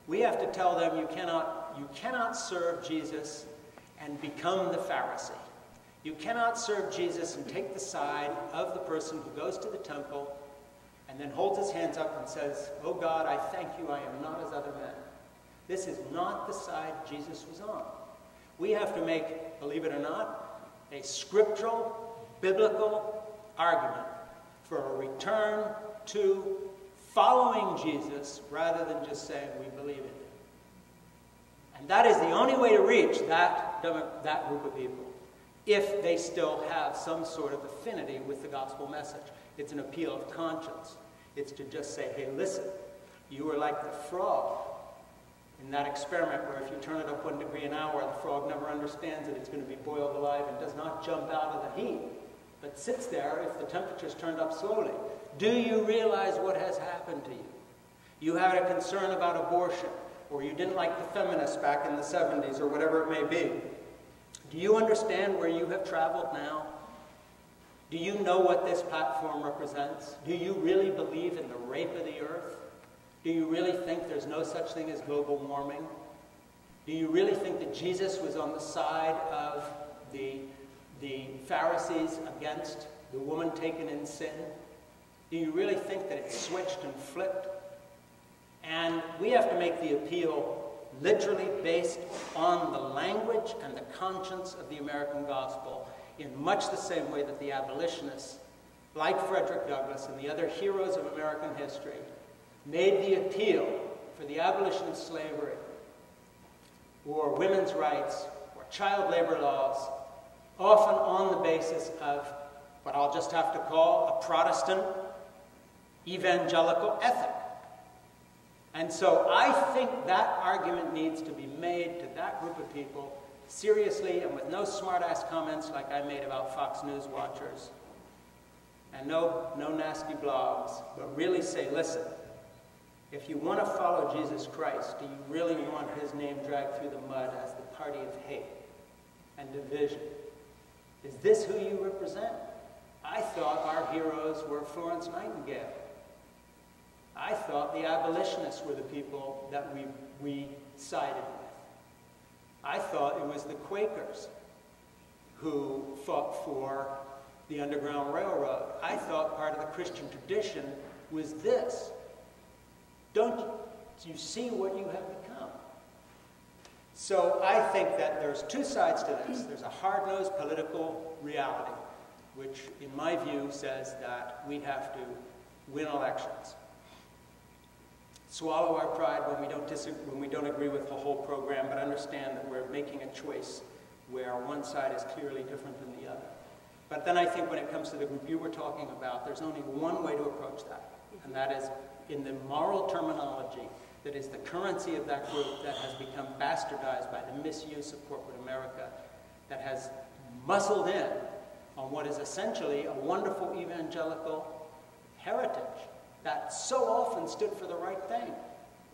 We have to tell them you cannot serve Jesus and become the Pharisee. You cannot serve Jesus and take the side of the person who goes to the temple and then holds his hands up and says, "Oh God, I thank you, I am not as other men." This is not the side Jesus was on. We have to make, believe it or not, a scriptural, biblical argument for a return to following Jesus rather than just saying we believe in him. And that is the only way to reach that group of people, if they still have some sort of affinity with the gospel message. It's an appeal of conscience. It's to just say, hey, listen, you are like the frog in that experiment where if you turn it up 1 degree an hour, the frog never understands that it's going to be boiled alive and does not jump out of the heat, but sits there if the temperature's turned up slowly. Do you realize what has happened to you? You had a concern about abortion, or you didn't like the feminists back in the 70s, or whatever it may be. Do you understand where you have traveled now? Do you know what this platform represents? Do you really believe in the rape of the earth? Do you really think there's no such thing as global warming? Do you really think that Jesus was on the side of the Pharisees against the woman taken in sin? Do you really think that it switched and flipped? And we have to make the appeal literally based on the language and the conscience of the American gospel in much the same way that the abolitionists, like Frederick Douglass and the other heroes of American history, made the appeal for the abolition of slavery, or women's rights, or child labor laws, often on the basis of what I'll just have to call a Protestant evangelical ethic. And so I think that argument needs to be made to that group of people seriously and with no smart-ass comments like I made about Fox News watchers, and no nasty blogs, but really say, listen, if you want to follow Jesus Christ, do you really want his name dragged through the mud as the party of hate and division? Is this who you represent? I thought our heroes were Florence Nightingale. I thought the abolitionists were the people that we sided with. I thought it was the Quakers who fought for the Underground Railroad. I thought part of the Christian tradition was this. Don't you see what you have become? So I think that there's two sides to this. There's a hard-nosed political reality, which in my view says that we have to win elections. Swallow our pride when we don't agree with the whole program, but understand that we're making a choice where one side is clearly different than the other. But then I think when it comes to the group you were talking about, there's only one way to approach that, and that is in the moral terminology that is the currency of that group that has become bastardized by the misuse of corporate America, that has muscled in on what is essentially a wonderful evangelical heritage that so often stood for the right thing.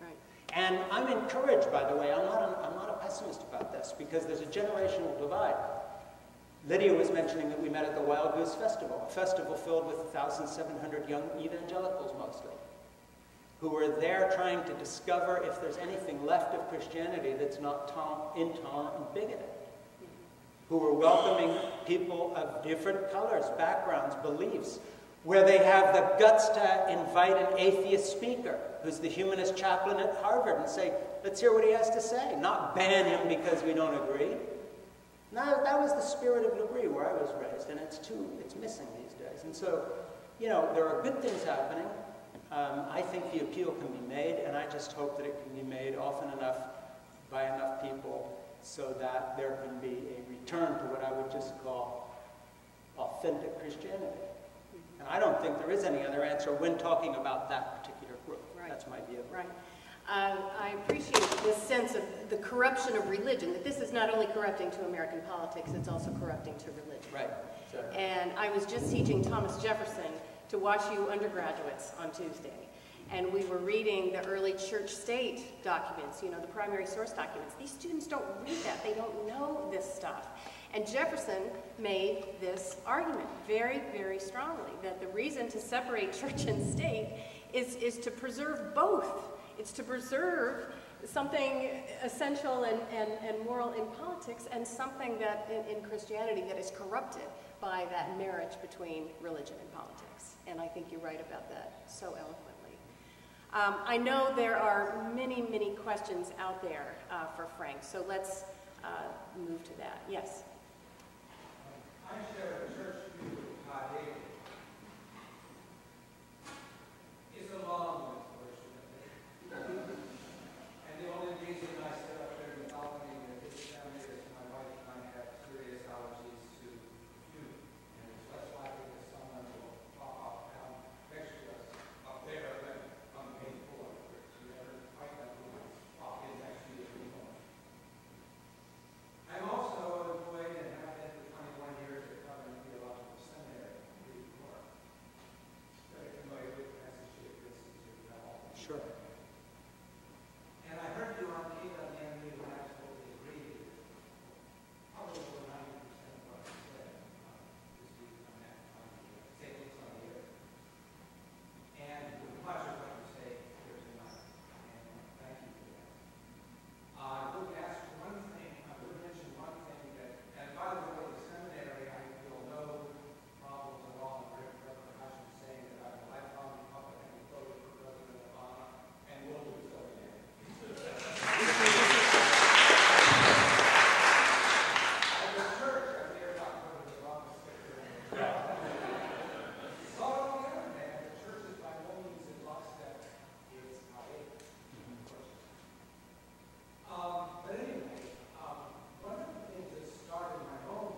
Right. And I'm encouraged, by the way, I'm not a pessimist about this, because there's a generational divide. Lydia was mentioning that we met at the Wild Goose Festival, a festival filled with 1,700 young evangelicals mostly, who were there trying to discover if there's anything left of Christianity that's not intolerant and bigoted, who were welcoming people of different colors, backgrounds, beliefs, where they have the guts to invite an atheist speaker who's the humanist chaplain at Harvard and say, let's hear what he has to say, not ban him because we don't agree. No, that was the spirit of L'Abri where I was raised, and it's missing these days. And so, you know, there are good things happening. I think the appeal can be made, and I just hope that it can be made often enough by enough people so that there can be a return to what I would just call authentic Christianity. And I don't think there is any other answer when talking about that particular group. Right. That's my view. Right. I appreciate this sense of the corruption of religion, that this is not only corrupting to American politics, it's also corrupting to religion. Right. Sure. And I was just teaching Thomas Jefferson to WashU undergraduates on Tuesday. And we were reading the early church-state documents, you know, the primary source documents. These students don't read that. They don't know this stuff. And Jefferson made this argument very, very strongly, that the reason to separate church and state is to preserve both. It's to preserve something essential and moral in politics, and something that in Christianity that is corrupted by that marriage between religion and politics. And I think you're right about that so eloquently. I know there are many, many questions out there for Frank, so let's move to that. Yes? I share a church view with Todd David. It's a long one, unfortunately. And the only reason I sit up there and balcony with this family is my wife and I have serious allergies to food. And it's less likely that someone will pop up down next to us up there than on the main floor. So you never quite know who might pop in next to you anymore. I'm also employed and have been for 21 years at Covenant Theological Seminary in New York. Very familiar with Massachusetts Institute and all. Sure. And I heard you on King of the Enemy, and I absolutely agree with you. Probably over 90% of what you said this week on that, take looks on the earth. And much of what you say here tonight. And thank you for that. I would ask one thing, I would mention one thing that, and by the way, the seminary, I feel no problems at all in repercussion saying that I'm a lifelong Republican and voted for President Obama and will do so again. As a church, I dare not go to the wrong sticker. So on the other hand, the church is by no means in lockstep. It's outdated, of course. But anyway, one of the things that started my own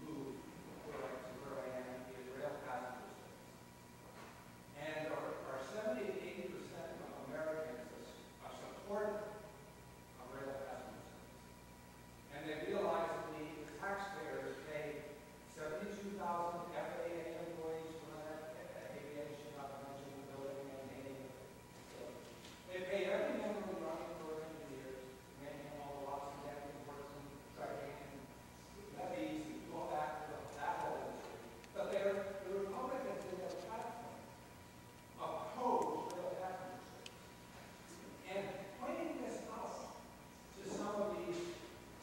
move where I am is rail passenger service. And our 70 to 80% of Americans are supportive of rail passenger service. And they realize that the taxpayers pay 72,000 FAA employees for that aviation, not to mention the building, maintaining the facility. They pay every member of the Army Corps of Engineers, maintaining all the locks and damping ports and trucking and levees and all that whole industry. But the Republicans in their platform oppose rail passenger service. And pointing this out to some of these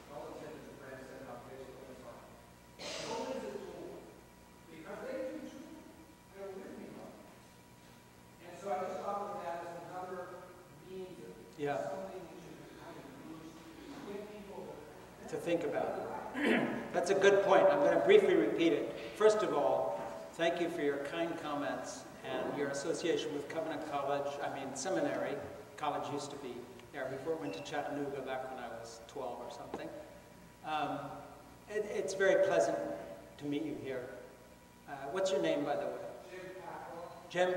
relatives and friends that are on Facebook and so on, what is it to them? Because they do too. They're with me on it. And so I just thought of that as another means of something that you can kind of use to get people To think about. That's a good point. I'm going to briefly repeat it. First of all, thank you for your kind comments and your association with Covenant College. I mean, seminary. College used to be there before it went to Chattanooga back when I was 12 or something. It's very pleasant to meet you here. What's your name, by the way? Jim,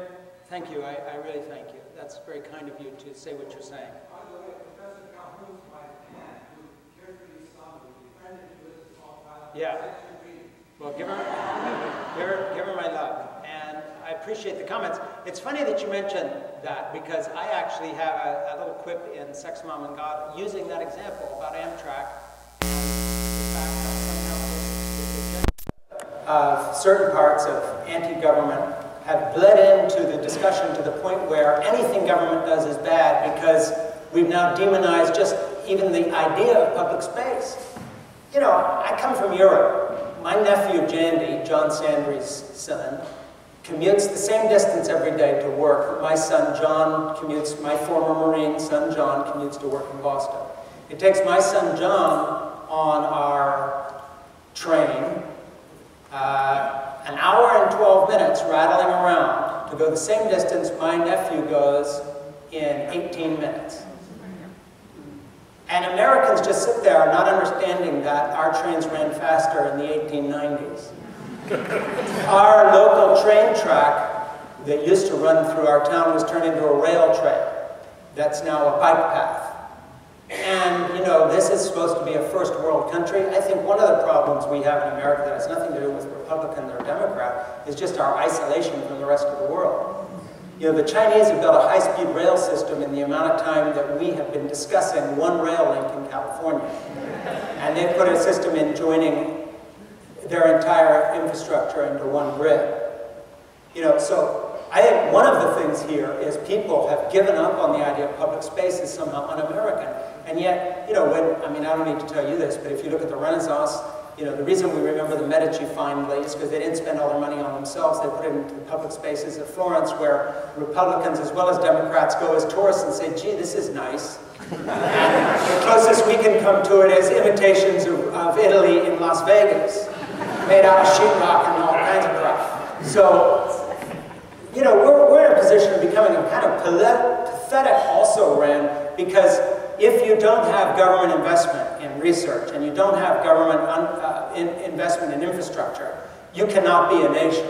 thank you. I really thank you. That's very kind of you to say what you're saying. By the way, Professor Calhoun's my aunt, who cared for these sons, who befriended you as a small child. Yeah. Well, give her my love. And I appreciate the comments. It's funny that you mentioned that because I actually have a little quip in Sex, Mom, and God using that example about Amtrak. Certain parts of anti-government have bled into the discussion to the point where anything government does is bad because we've now demonized just even the idea of public space. You know, I come from Europe. My nephew, Jandy, John Sandry's son, commutes the same distance every day to work. My son, John, commutes, my former Marine son, John, commutes to work in Boston. It takes my son, John, on our train, an hour and 12 minutes rattling around to go the same distance my nephew goes in 18 minutes. And Americans just sit there not understanding that our trains ran faster in the 1890s. Our local train track that used to run through our town was turned into a rail trail. That's now a bike path. And, you know, this is supposed to be a first world country. I think one of the problems we have in America that has nothing to do with Republican or Democrat is just our isolation from the rest of the world. You know, the Chinese have built a high-speed rail system in the amount of time that we have been discussing one rail link in California. And they've put a system in joining their entire infrastructure into one grid. You know, so I think one of the things here is people have given up on the idea of public space as somehow un-American. And yet, you know, I don't need to tell you this, but if you look at the Renaissance, you know, the reason we remember the Medici fondly is because they didn't spend all their money on themselves. They put it into the public spaces of Florence, where Republicans as well as Democrats go as tourists and say, gee, this is nice. And the closest we can come to it is imitations of Italy in Las Vegas, made out of sheetrock and all kinds of crap. So, you know, we're in a position of becoming a kind of pathetic also, Rand, because if you don't have government investment in research and you don't have government investment in infrastructure, you cannot be a nation.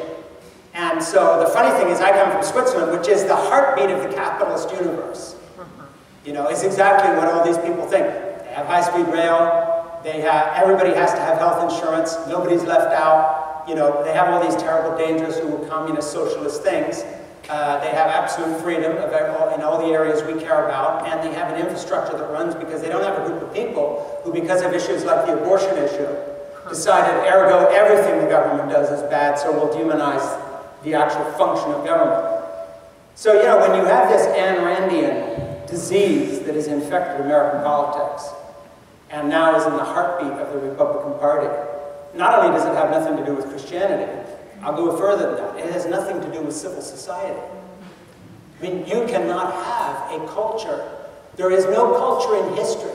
And so the funny thing is I come from Switzerland, which is the heartbeat of the capitalist universe. You know, it's exactly what all these people think. They have high-speed rail, everybody has to have health insurance, nobody's left out. You know, they have all these terrible, dangerous, communist, socialist things. They have absolute freedom in all the areas we care about, and they have an infrastructure that runs because they don't have a group of people who, because of issues like the abortion issue, decided, ergo, everything the government does is bad, so we'll demonize the actual function of government. So, you know, when you have this Ayn Randian disease that has infected American politics, and now is in the heartbeat of the Republican Party, not only does it have nothing to do with Christianity, I'll go further than that. It has nothing to do with civil society. I mean, you cannot have a culture. There is no culture in history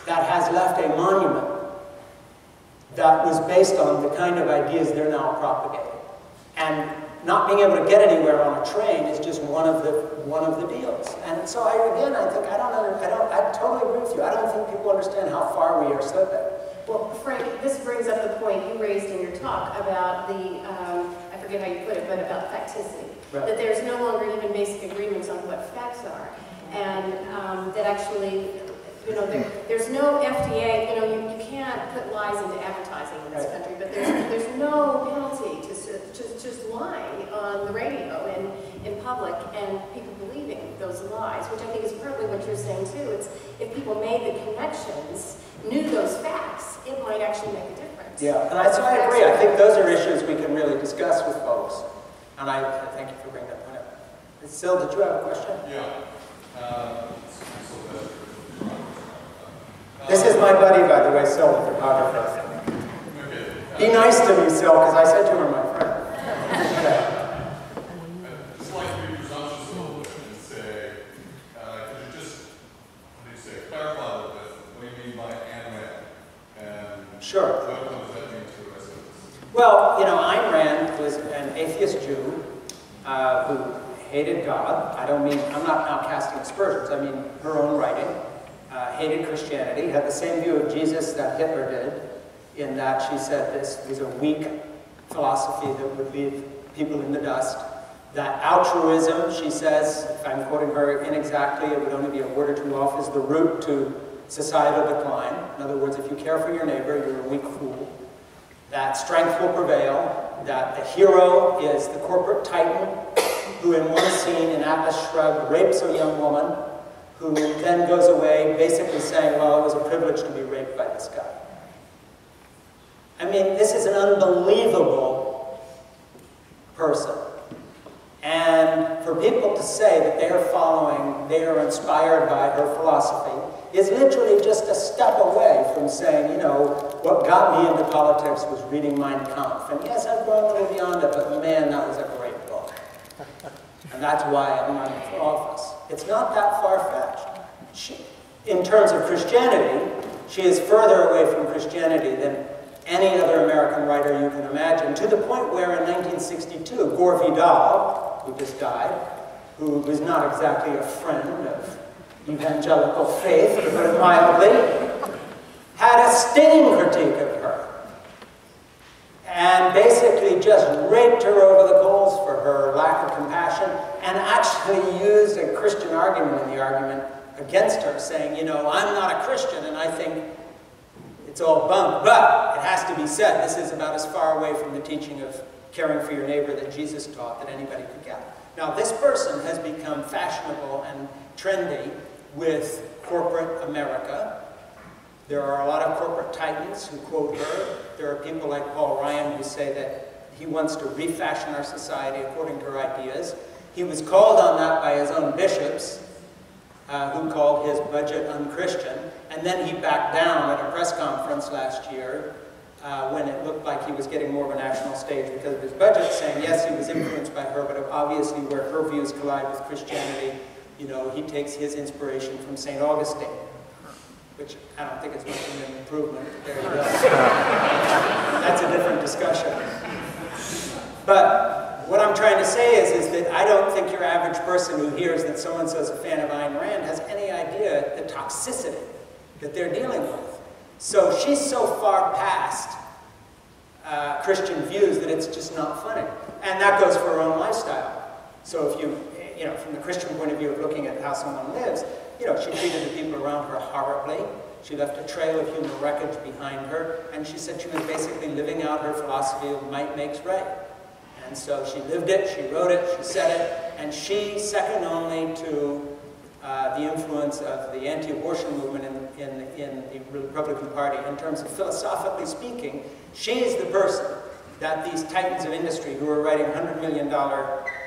that has left a monument that was based on the kind of ideas they're now propagating. And not being able to get anywhere on a train is just one of the deals. And so I totally agree with you. I don't think people understand how far we are slipping. Well, Frank, this brings up the point you raised in your talk about the, I forget how you put it, but about facticity. Right. That there's no longer even basic agreements on what facts are. And that actually, you know, there's no FDA, you know, you can't put lies into advertising in this country, but there's no penalty to just lying on the radio and in public and people believing those lies, which I think is partly what you're saying too. It's if people made the connections, knew those facts, it might actually make a difference. Yeah, and so I agree. I think those are issues we can really discuss with folks. And I thank you for bringing that point up. Sil, did you have a question? Yeah. This is my buddy, by the way, Sil, the photographer. Okay. Be nice to me, Sil, because I said you were my friend. I'd just like to be presumptuous a little bit and say, could you just, clarify a little bit what you mean by Ayn Rand? And sure. What does that mean to the rest of us? Well, you know, Ayn Rand was an atheist Jew who hated God. I'm not now casting aspersions. I mean, her own writing. Hated Christianity, had the same view of Jesus that Hitler did, in that she said this was a weak philosophy that would leave people in the dust. That altruism, she says, if I'm quoting her inexactly, it would only be a word or two off, is the root to societal decline. In other words, if you care for your neighbor, you're a weak fool. That strength will prevail, that the hero is the corporate titan who in one scene in Atlas Shrugged rapes a young woman, who then goes away basically saying, well, it was a privilege to be raped by this guy. I mean, this is an unbelievable person. And for people to say that they are inspired by her philosophy, is literally just a step away from saying, you know, what got me into politics was reading Mein Kampf. And yes, I've gone a little beyond it, but man, that was a great book. And that's why I'm running for office. It's not that far-fetched. In terms of Christianity, she is further away from Christianity than any other American writer you can imagine, to the point where in 1962, Gore Vidal, who just died, who was not exactly a friend of evangelical faith, to put it mildly, had a stinging critique of her. And basically just raked her over the coals for her lack of compassion, and actually used a Christian argument in the argument against her, saying, you know, I'm not a Christian, and I think it's all bunk. But it has to be said, this is about as far away from the teaching of caring for your neighbor that Jesus taught that anybody could get. Now, this person has become fashionable and trendy with corporate America. There are a lot of corporate titans who quote her. There are people like Paul Ryan who say that he wants to refashion our society according to her ideas. He was called on that by his own bishops, who called his budget unchristian, and then he backed down at a press conference last year when it looked like he was getting more of a national stage because of his budget, saying yes, he was influenced by her, but obviously where her views collide with Christianity, you know, he takes his inspiration from St. Augustine, which I don't think is much of an improvement. There you go. That's a different discussion. But what I'm trying to say is that I don't think your average person who hears that so-and-so's a fan of Ayn Rand has any idea the toxicity that they're dealing with. So she's so far past Christian views that it's just not funny. And that goes for her own lifestyle. So if you know, from the Christian point of view of looking at how someone lives, you know, she treated the people around her horribly. She left a trail of human wreckage behind her, and she said she was basically living out her philosophy of might makes right. And so she lived it, she wrote it, she said it, and she, second only to the influence of the anti-abortion movement in the Republican Party, in terms of philosophically speaking, she is the person that these titans of industry who are writing $100 million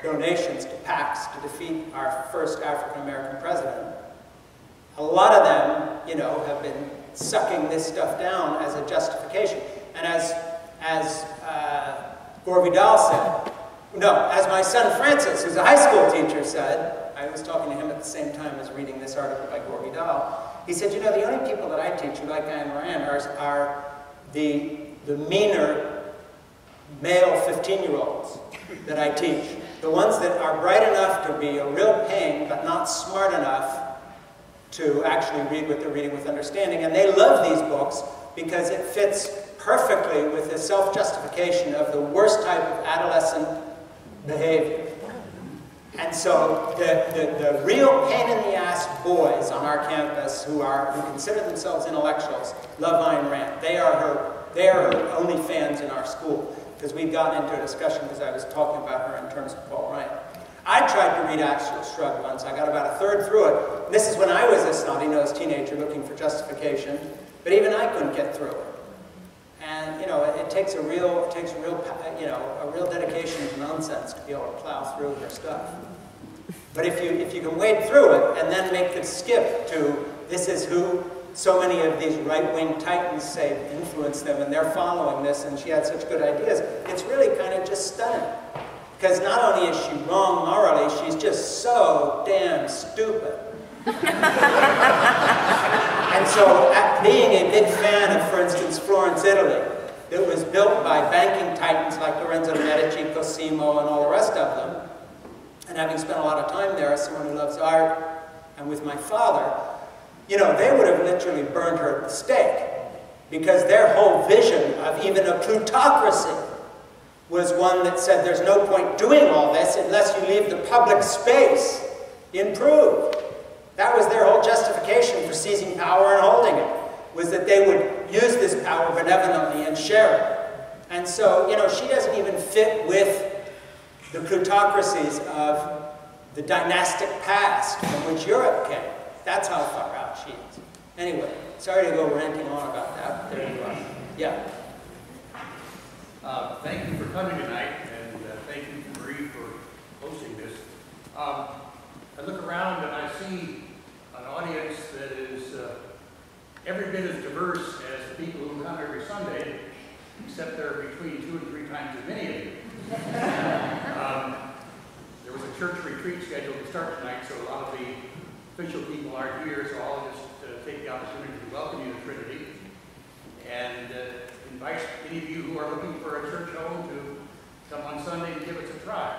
donations to PACs to defeat our first African-American president, a lot of them, you know, have been sucking this stuff down as a justification. And as Gore Vidal said, no, as my son Francis, who's a high school teacher, said, I was talking to him at the same time as reading this article by Gore Vidal, he said, you know, the only people that I teach who like Ayn Rand are the meaner male 15-year-olds that I teach. The ones that are bright enough to be a real pain, but not smart enough to actually read what they're reading with understanding. And they love these books because it fits perfectly with the self-justification of the worst type of adolescent behavior. And so the real pain-in-the-ass boys on our campus who consider themselves intellectuals love Ayn Rand. They are her only fans in our school, because we've gotten into a discussion because I was talking about her in terms of Paul Ryan. I tried to read Atlas Shrugged once. I got about a third through it. This is when I was a snotty-nosed teenager looking for justification, but even I couldn't get through it. And you know, it takes a real dedication to nonsense to be able to plow through her stuff. But if you can wade through it and then make the skip to this is who so many of these right-wing titans say influenced them, and they're following this, and she had such good ideas, it's really kind of just stunning. Because not only is she wrong morally, she's just so damn stupid. And so, being a big fan of, for instance, Florence, Italy, that was built by banking titans like Lorenzo de' Medici, Cosimo, and all the rest of them, and having spent a lot of time there as someone who loves art, and with my father, you know, they would have literally burned her at the stake, because their whole vision of even a plutocracy was one that said there's no point doing all this unless you leave the public space improved. That was their whole justification for seizing power and holding it, was that they would use this power benevolently and share it. And so, you know, she doesn't even fit with the plutocracies of the dynastic past from which Europe came. That's how far out she is. Anyway, sorry to go ranting on about that, but there you are. Yeah. Thank you for coming tonight, and thank you to Marie for hosting this. I look around and I see an audience that is every bit as diverse as the people who come every Sunday, except there are between 2 and 3 times as many of you. There was a church retreat scheduled to start tonight, so a lot of the official people aren't here, so I'll just take the opportunity to welcome you to Trinity and invite any of you who are looking for a church home to come on Sunday and give us a try.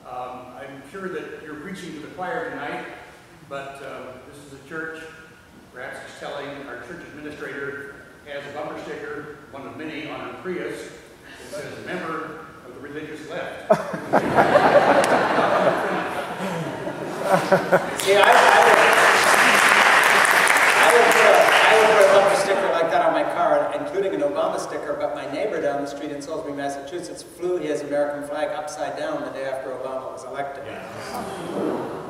I'm sure that you're preaching to the choir tonight, but this is a church, perhaps it's telling, our church administrator has a bumper sticker, one of many on a Prius, that says, member of the religious left. See, I would put a bumper sticker like that on my car, including an Obama sticker, but my neighbor down the street in Salisbury, Massachusetts, flew his American flag upside down the day after Obama was elected.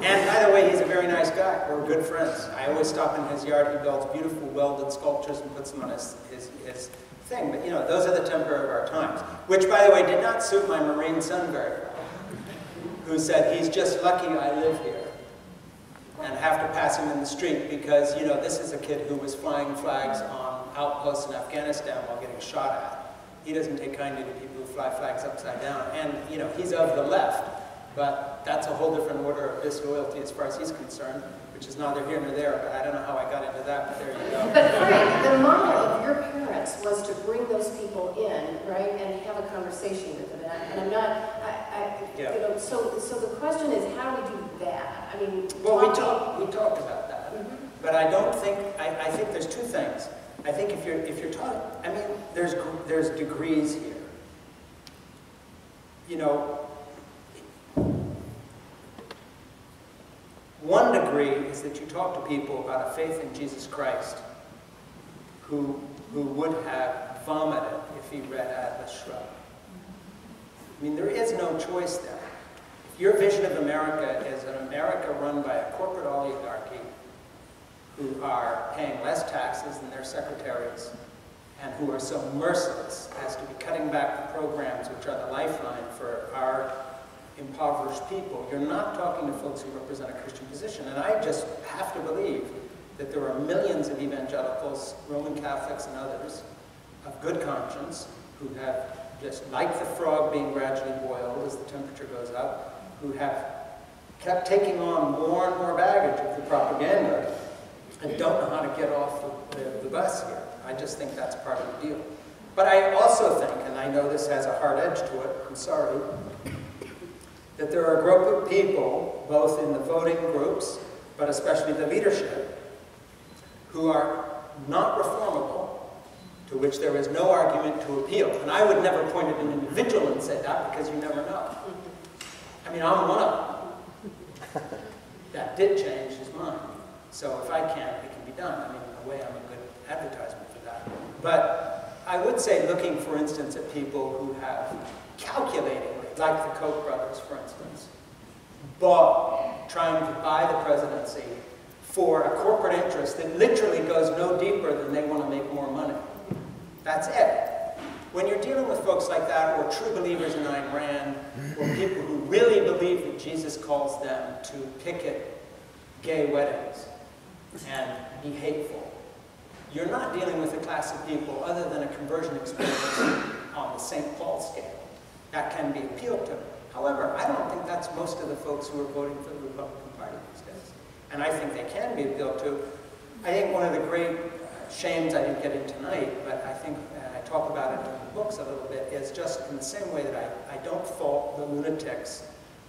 And by the way, he's a very nice guy. We're good friends. I always stop in his yard. He builds beautiful welded sculptures and puts them on his thing. But you know, those are the temper of our times. Which, by the way, did not suit my Marine son very well. who said he's just lucky I live here and have to pass him in the street because, you know, this is a kid who was flying flags on outposts in Afghanistan while getting shot at. He doesn't take kindly to people who fly flags upside down. And, you know, he's of the left, but that's a whole different order of disloyalty as far as he's concerned, which is neither here nor there, but I don't know how I got into that, but there you go. But Frank, the model of your parents was to bring those people in, right, and have a conversation with them. And I'm not, Yeah. you know, so the question is, how do we do that? I mean, well, we talked about that, but I don't think, I think there's two things. I think if you're talking, I mean, there's degrees here. You know, one degree is that you talk to people about a faith in Jesus Christ who would have vomited if he read Atlas Shrugged. I mean, there is no choice there. If your vision of America is an America run by a corporate oligarchy who are paying less taxes than their secretaries and who are so merciless as to be cutting back the programs which are the lifeline for our impoverished people, you're not talking to folks who represent a Christian position. And I just have to believe that there are millions of evangelicals, Roman Catholics and others, of good conscience, who have just, like the frog being gradually boiled as the temperature goes up, who have kept taking on more and more baggage of the propaganda and don't know how to get off the bus here. I just think that's part of the deal. But I also think, and I know this has a hard edge to it, I'm sorry, that there are a group of people, both in the voting groups, but especially the leadership, who are not reformable, to which there is no argument to appeal. And I would never point at an individual and say that, because you never know. I mean, I'm one of them. That did change his mind. So if I can't, it can be done. I mean, in a way, I'm a good advertisement for that. But I would say, looking, for instance, at people who have calculatingly, like the Koch brothers, for instance, trying to buy the presidency for a corporate interest that literally goes no deeper than they want to make more money. That's it. When you're dealing with folks like that, or true believers in Ayn Rand, or people who really believe that Jesus calls them to picket gay weddings and be hateful, you're not dealing with a class of people other than a conversion experience on the St. Paul scale. That can be appealed to. However, I don't think that's most of the folks who are voting for the Republican Party these days. And I think they can be appealed to. I think one of the great shames I didn't get in tonight, but I think I talk about it in the books a little bit, is just in the same way that I don't fault the lunatics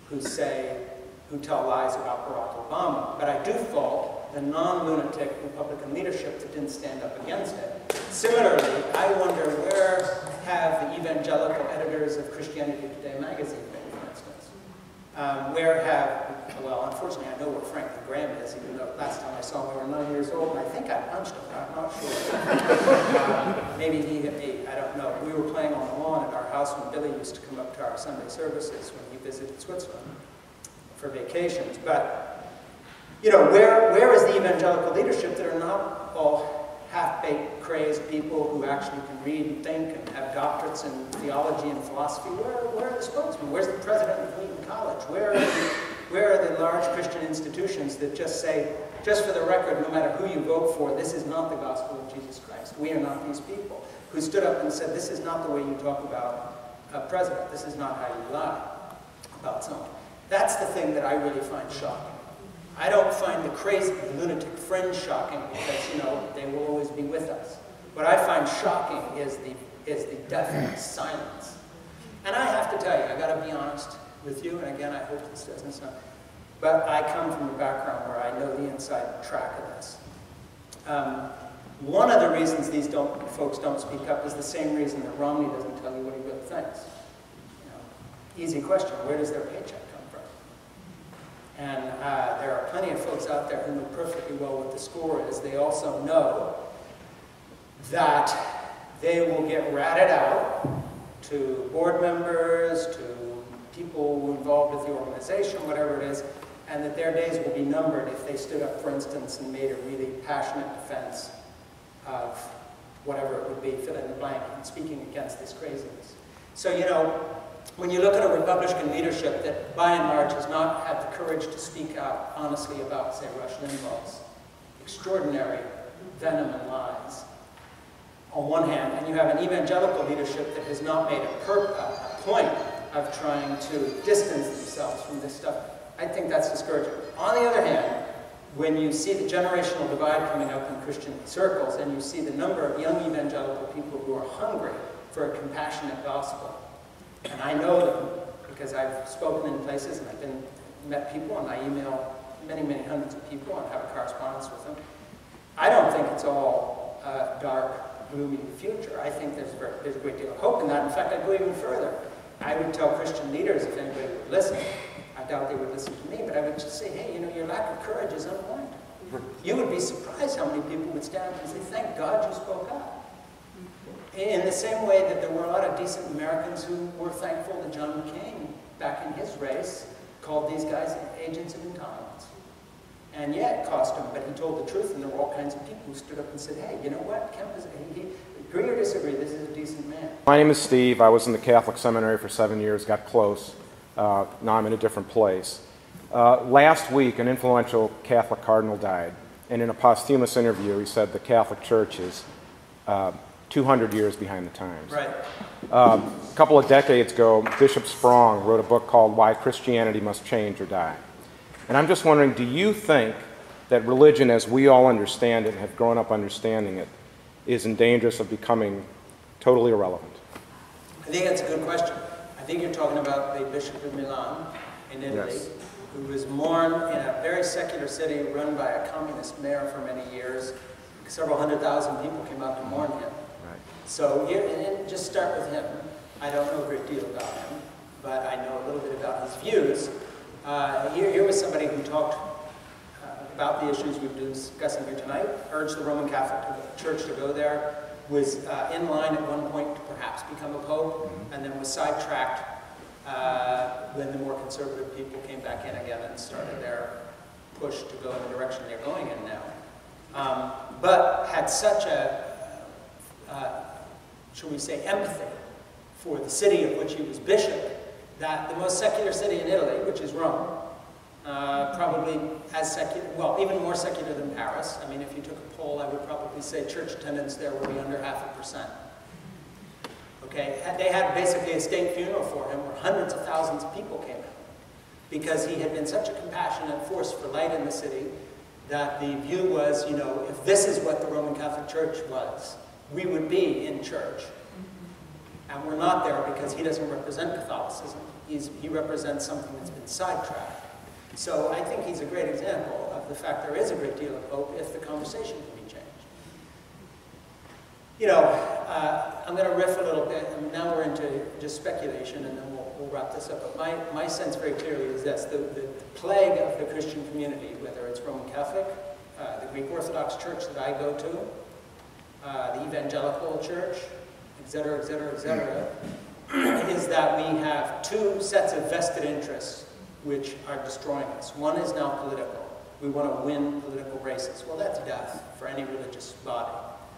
who tell lies about Barack Obama, but I do fault the non-lunatic Republican leadership that didn't stand up against it. Similarly, I wonder, where have the evangelical editors of Christianity Today magazine been, for instance? Well, unfortunately, I know where Franklin Graham is, even though last time I saw him we were 9 years old, and I think I punched him, but I'm not sure. Maybe he hit me, I don't know. We were playing on the lawn at our house when Billy used to come up to our Sunday services when he visited Switzerland for vacations. But, you know, where is the evangelical leadership that are not all half-baked, crazed people who actually can read and think and have doctorates in theology and philosophy? Where are the spokesmen? Where's the president of Wheaton College? Where are the large Christian institutions that just say, just for the record, no matter who you vote for, this is not the gospel of Jesus Christ. We are not these people. Who stood up and said, this is not the way you talk about a president. This is not how you lie about someone. That's the thing that I really find shocking. I don't find the crazy, lunatic fringe shocking because, you know, they will always be with us. What I find shocking is the deafening silence. And I have to tell you, I got to be honest with you, and again, I hope this doesn't sound, but I come from a background where I know the inside track of this. One of the reasons these folks don't speak up is the same reason that Romney doesn't tell you what he really thinks. You know, easy question, where does their paycheck come from? And there are plenty of folks out there who know perfectly well what the score is. They also know that they will get ratted out to board members, to people involved with the organization, whatever it is, and that their days will be numbered if they stood up, for instance, and made a really passionate defense of whatever it would be, fill in the blank, and speaking against this craziness. So, you know, when you look at a Republican leadership that, by and large, has not had the courage to speak out honestly about, say, Rush Limbaugh's extraordinary venom and lies, on one hand, and you have an evangelical leadership that has not made a point of trying to distance themselves from this stuff, I think that's discouraging. On the other hand, when you see the generational divide coming up in Christian circles, and you see the number of young evangelical people who are hungry for a compassionate gospel, and I know them because I've spoken in places and I've met people, and I email many, many hundreds of people and have a correspondence with them. I don't think it's all dark, gloomy future. I think there's a great deal of hope in that. In fact, I'd go even further. I would tell Christian leaders, if anybody would listen, I doubt they would listen to me, but I would just say, hey, you know, your lack of courage is unwarranted. You would be surprised how many people would stand up and say, thank God you spoke up. In the same way that there were a lot of decent Americans who were thankful that John McCain, back in his race, called these guys agents of intolerance. And yeah, it cost him, but he told the truth, and there were all kinds of people who stood up and said, hey, you know what, Kemp is, agree or disagree, this is a decent man. My name is Steve. I was in the Catholic seminary for 7 years, got close. Now I'm in a different place. Last week, an influential Catholic cardinal died, and in a posthumous interview, he said the Catholic Church is 200 years behind the times. Right. A couple of decades ago, Bishop Sprong wrote a book called Why Christianity Must Change or Die. And I'm just wondering, do you think that religion, as we all understand it and have grown up understanding it, is in danger of becoming totally irrelevant? I think that's a good question. I think you're talking about the Bishop of Milan in Italy, Yes. who was mourned in a very secular city run by a communist mayor for many years. Several 100,000 people came out to mourn him. Right. So here, and just start with him. I don't know a great deal about him, but I know a little bit about his views. Here was somebody who talked about the issues we've been discussing here tonight, urged the Roman Catholic Church to go there, was in line at one point to perhaps become a pope, and then was sidetracked when the more conservative people came back in again and started their push to go in the direction they're going in now. But had such a, shall we say, empathy for the city of which he was bishop, that the most secular city in Italy, which is Rome, probably as secular, well, even more secular than Paris. I mean, if you took a poll, I would probably say church attendance there would be under 0.5%. Okay, they had basically a state funeral for him where hundreds of thousands of people came out because he had been such a compassionate force for light in the city that the view was, you know, if this is what the Roman Catholic Church was, we would be in church. And we're not there because he doesn't represent Catholicism. He represents something that's been sidetracked. So I think he's a great example of the fact there is a great deal of hope if the conversation can be changed. You know, I'm going to riff a little bit, and now we're into just speculation, and then we'll wrap this up. But my sense very clearly is this. The plague of the Christian community, whether it's Roman Catholic, the Greek Orthodox Church that I go to, the Evangelical Church, et cetera, is that we have two sets of vested interests which are destroying us. One is now political. We want to win political races. Well, that's death for any religious body.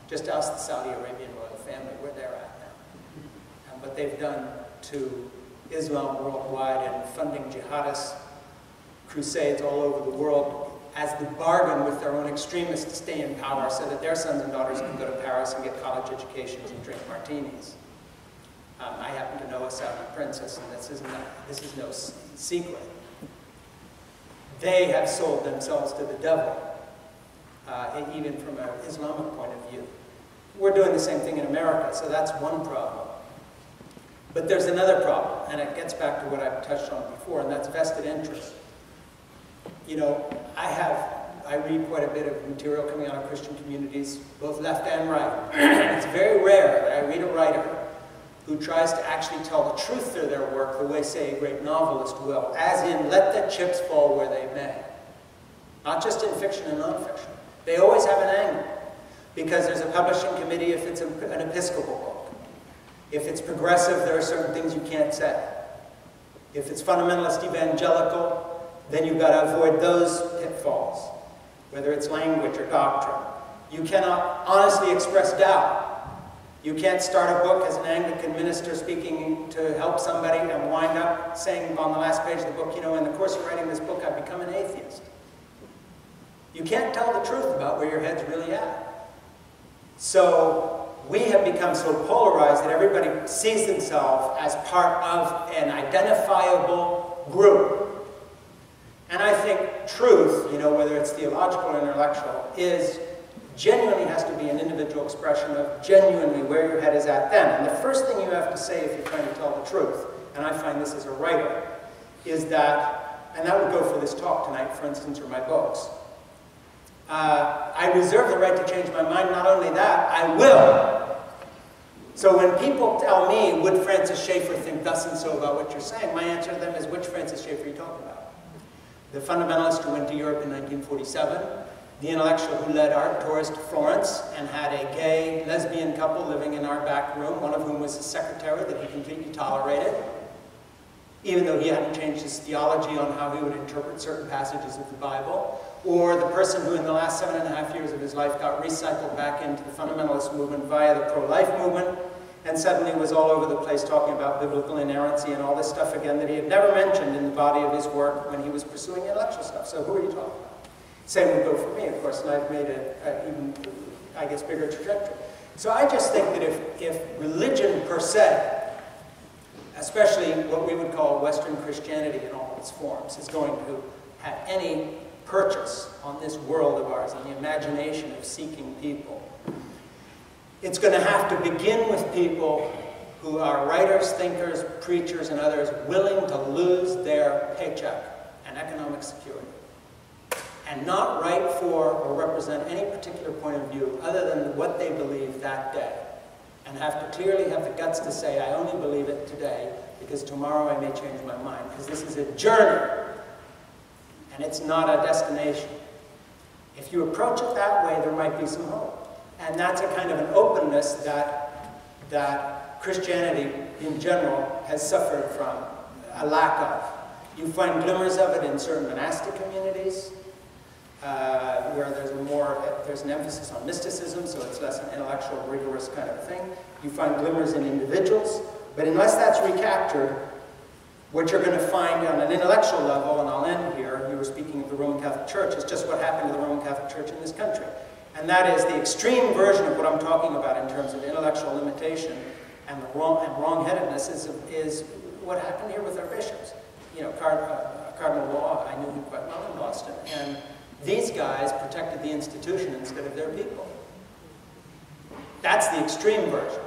Just ask the Saudi Arabian royal family where they're at now. And what they've done to Islam worldwide and funding jihadist crusades all over the world as the bargain with their own extremists to stay in power so that their sons and daughters can go to Paris and get college educations and drink martinis. I happen to know a Saudi princess, and this is no secret. They have sold themselves to the devil, even from an Islamic point of view. We're doing the same thing in America, so that's one problem. But there's another problem, and it gets back to what I've touched on before, and that's vested interest. You know, I read quite a bit of material coming out of Christian communities, both left and right. It's very rare that I read a writer who tries to actually tell the truth through their work the way, say, a great novelist will, as in, let the chips fall where they may. Not just in fiction and nonfiction. They always have an angle, because there's a publishing committee if it's an Episcopal book. If it's progressive, there are certain things you can't say. If it's fundamentalist evangelical, then you've got to avoid those pitfalls, whether it's language or doctrine. You cannot honestly express doubt. You can't start a book as an Anglican minister speaking to help somebody and wind up saying on the last page of the book, you know, in the course of writing this book, I've become an atheist. You can't tell the truth about where your head's really at. So we have become so polarized that everybody sees themselves as part of an identifiable group. And I think truth, you know, whether it's theological or intellectual, genuinely has to be an individual expression of genuinely where your head is at then. And the first thing you have to say if you're trying to tell the truth, and I find this as a writer, is that, and that would go for this talk tonight, for instance, or my books, I reserve the right to change my mind. Not only that, I will. So when people tell me, would Francis Schaeffer think thus and so about what you're saying, my answer to them is, which Francis Schaeffer are you talking about? The fundamentalist who went to Europe in 1947, the intellectual who led art tours to Florence and had a gay lesbian couple living in our back room, one of whom was his secretary that he completely tolerated, even though he hadn't changed his theology on how he would interpret certain passages of the Bible, or the person who in the last 7.5 years of his life got recycled back into the fundamentalist movement via the pro-life movement, and suddenly was all over the place talking about biblical inerrancy and all this stuff again that he had never mentioned in the body of his work when he was pursuing intellectual stuff. So who are you talking about? Same would go for me, of course, and I've made an even, I guess, bigger trajectory. So I just think that if religion per se, especially what we would call Western Christianity in all its forms, is going to have any purchase on this world of ours, on the imagination of seeking people, it's going to have to begin with people who are writers, thinkers, preachers, and others willing to lose their paycheck and economic security, and not write for or represent any particular point of view other than what they believe that day, and have to clearly have the guts to say, I only believe it today because tomorrow I may change my mind, because this is a journey and it's not a destination. If you approach it that way, there might be some hope. And that's a kind of an openness that Christianity in general has suffered from a lack of. You find glimmers of it in certain monastic communities, where there's an emphasis on mysticism, so it's less an intellectual, rigorous kind of thing. You find glimmers in individuals, but unless that's recaptured, what you're going to find on an intellectual level, and I'll end here, you were speaking of the Roman Catholic Church, is just what happened to the Roman Catholic Church in this country. And that is the extreme version of what I'm talking about in terms of intellectual limitation and the wrong-headedness is what happened here with our bishops. You know, Cardinal Law, I knew him quite well in Boston, and these guys protected the institution instead of their people. That's the extreme version.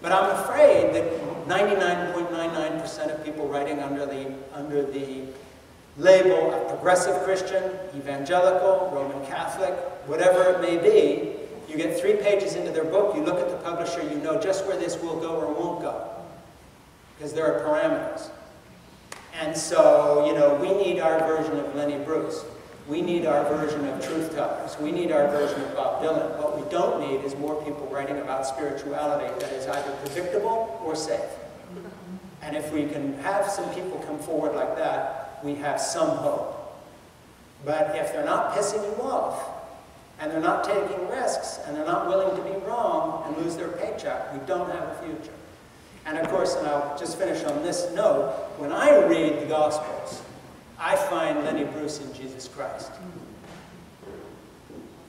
But I'm afraid that 99.99% of people writing under the label of progressive Christian, evangelical, Roman Catholic, whatever it may be, you get 3 pages into their book, you look at the publisher, you know just where this will go or won't go, because there are parameters. And so, you know, we need our version of Lenny Bruce. We need our version of Truth Tellers. We need our version of Bob Dylan. What we don't need is more people writing about spirituality that is either predictable or safe. And if we can have some people come forward like that, we have some hope. But if they're not pissing you off, and they're not taking risks, and they're not willing to be wrong and lose their paycheck, we don't have a future. And of course, and I'll just finish on this note, when I read the Gospels, I find Lenny Bruce in Jesus Christ.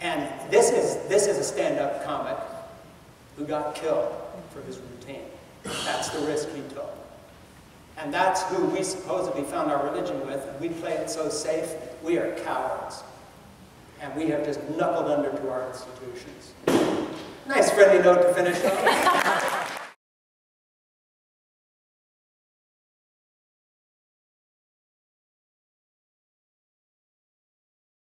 And this is a stand-up comic who got killed for his routine. That's the risk he took. And that's who we supposedly found our religion with, and we played it so safe. We are cowards. And we have just knuckled under to our institutions. Nice friendly note to finish on.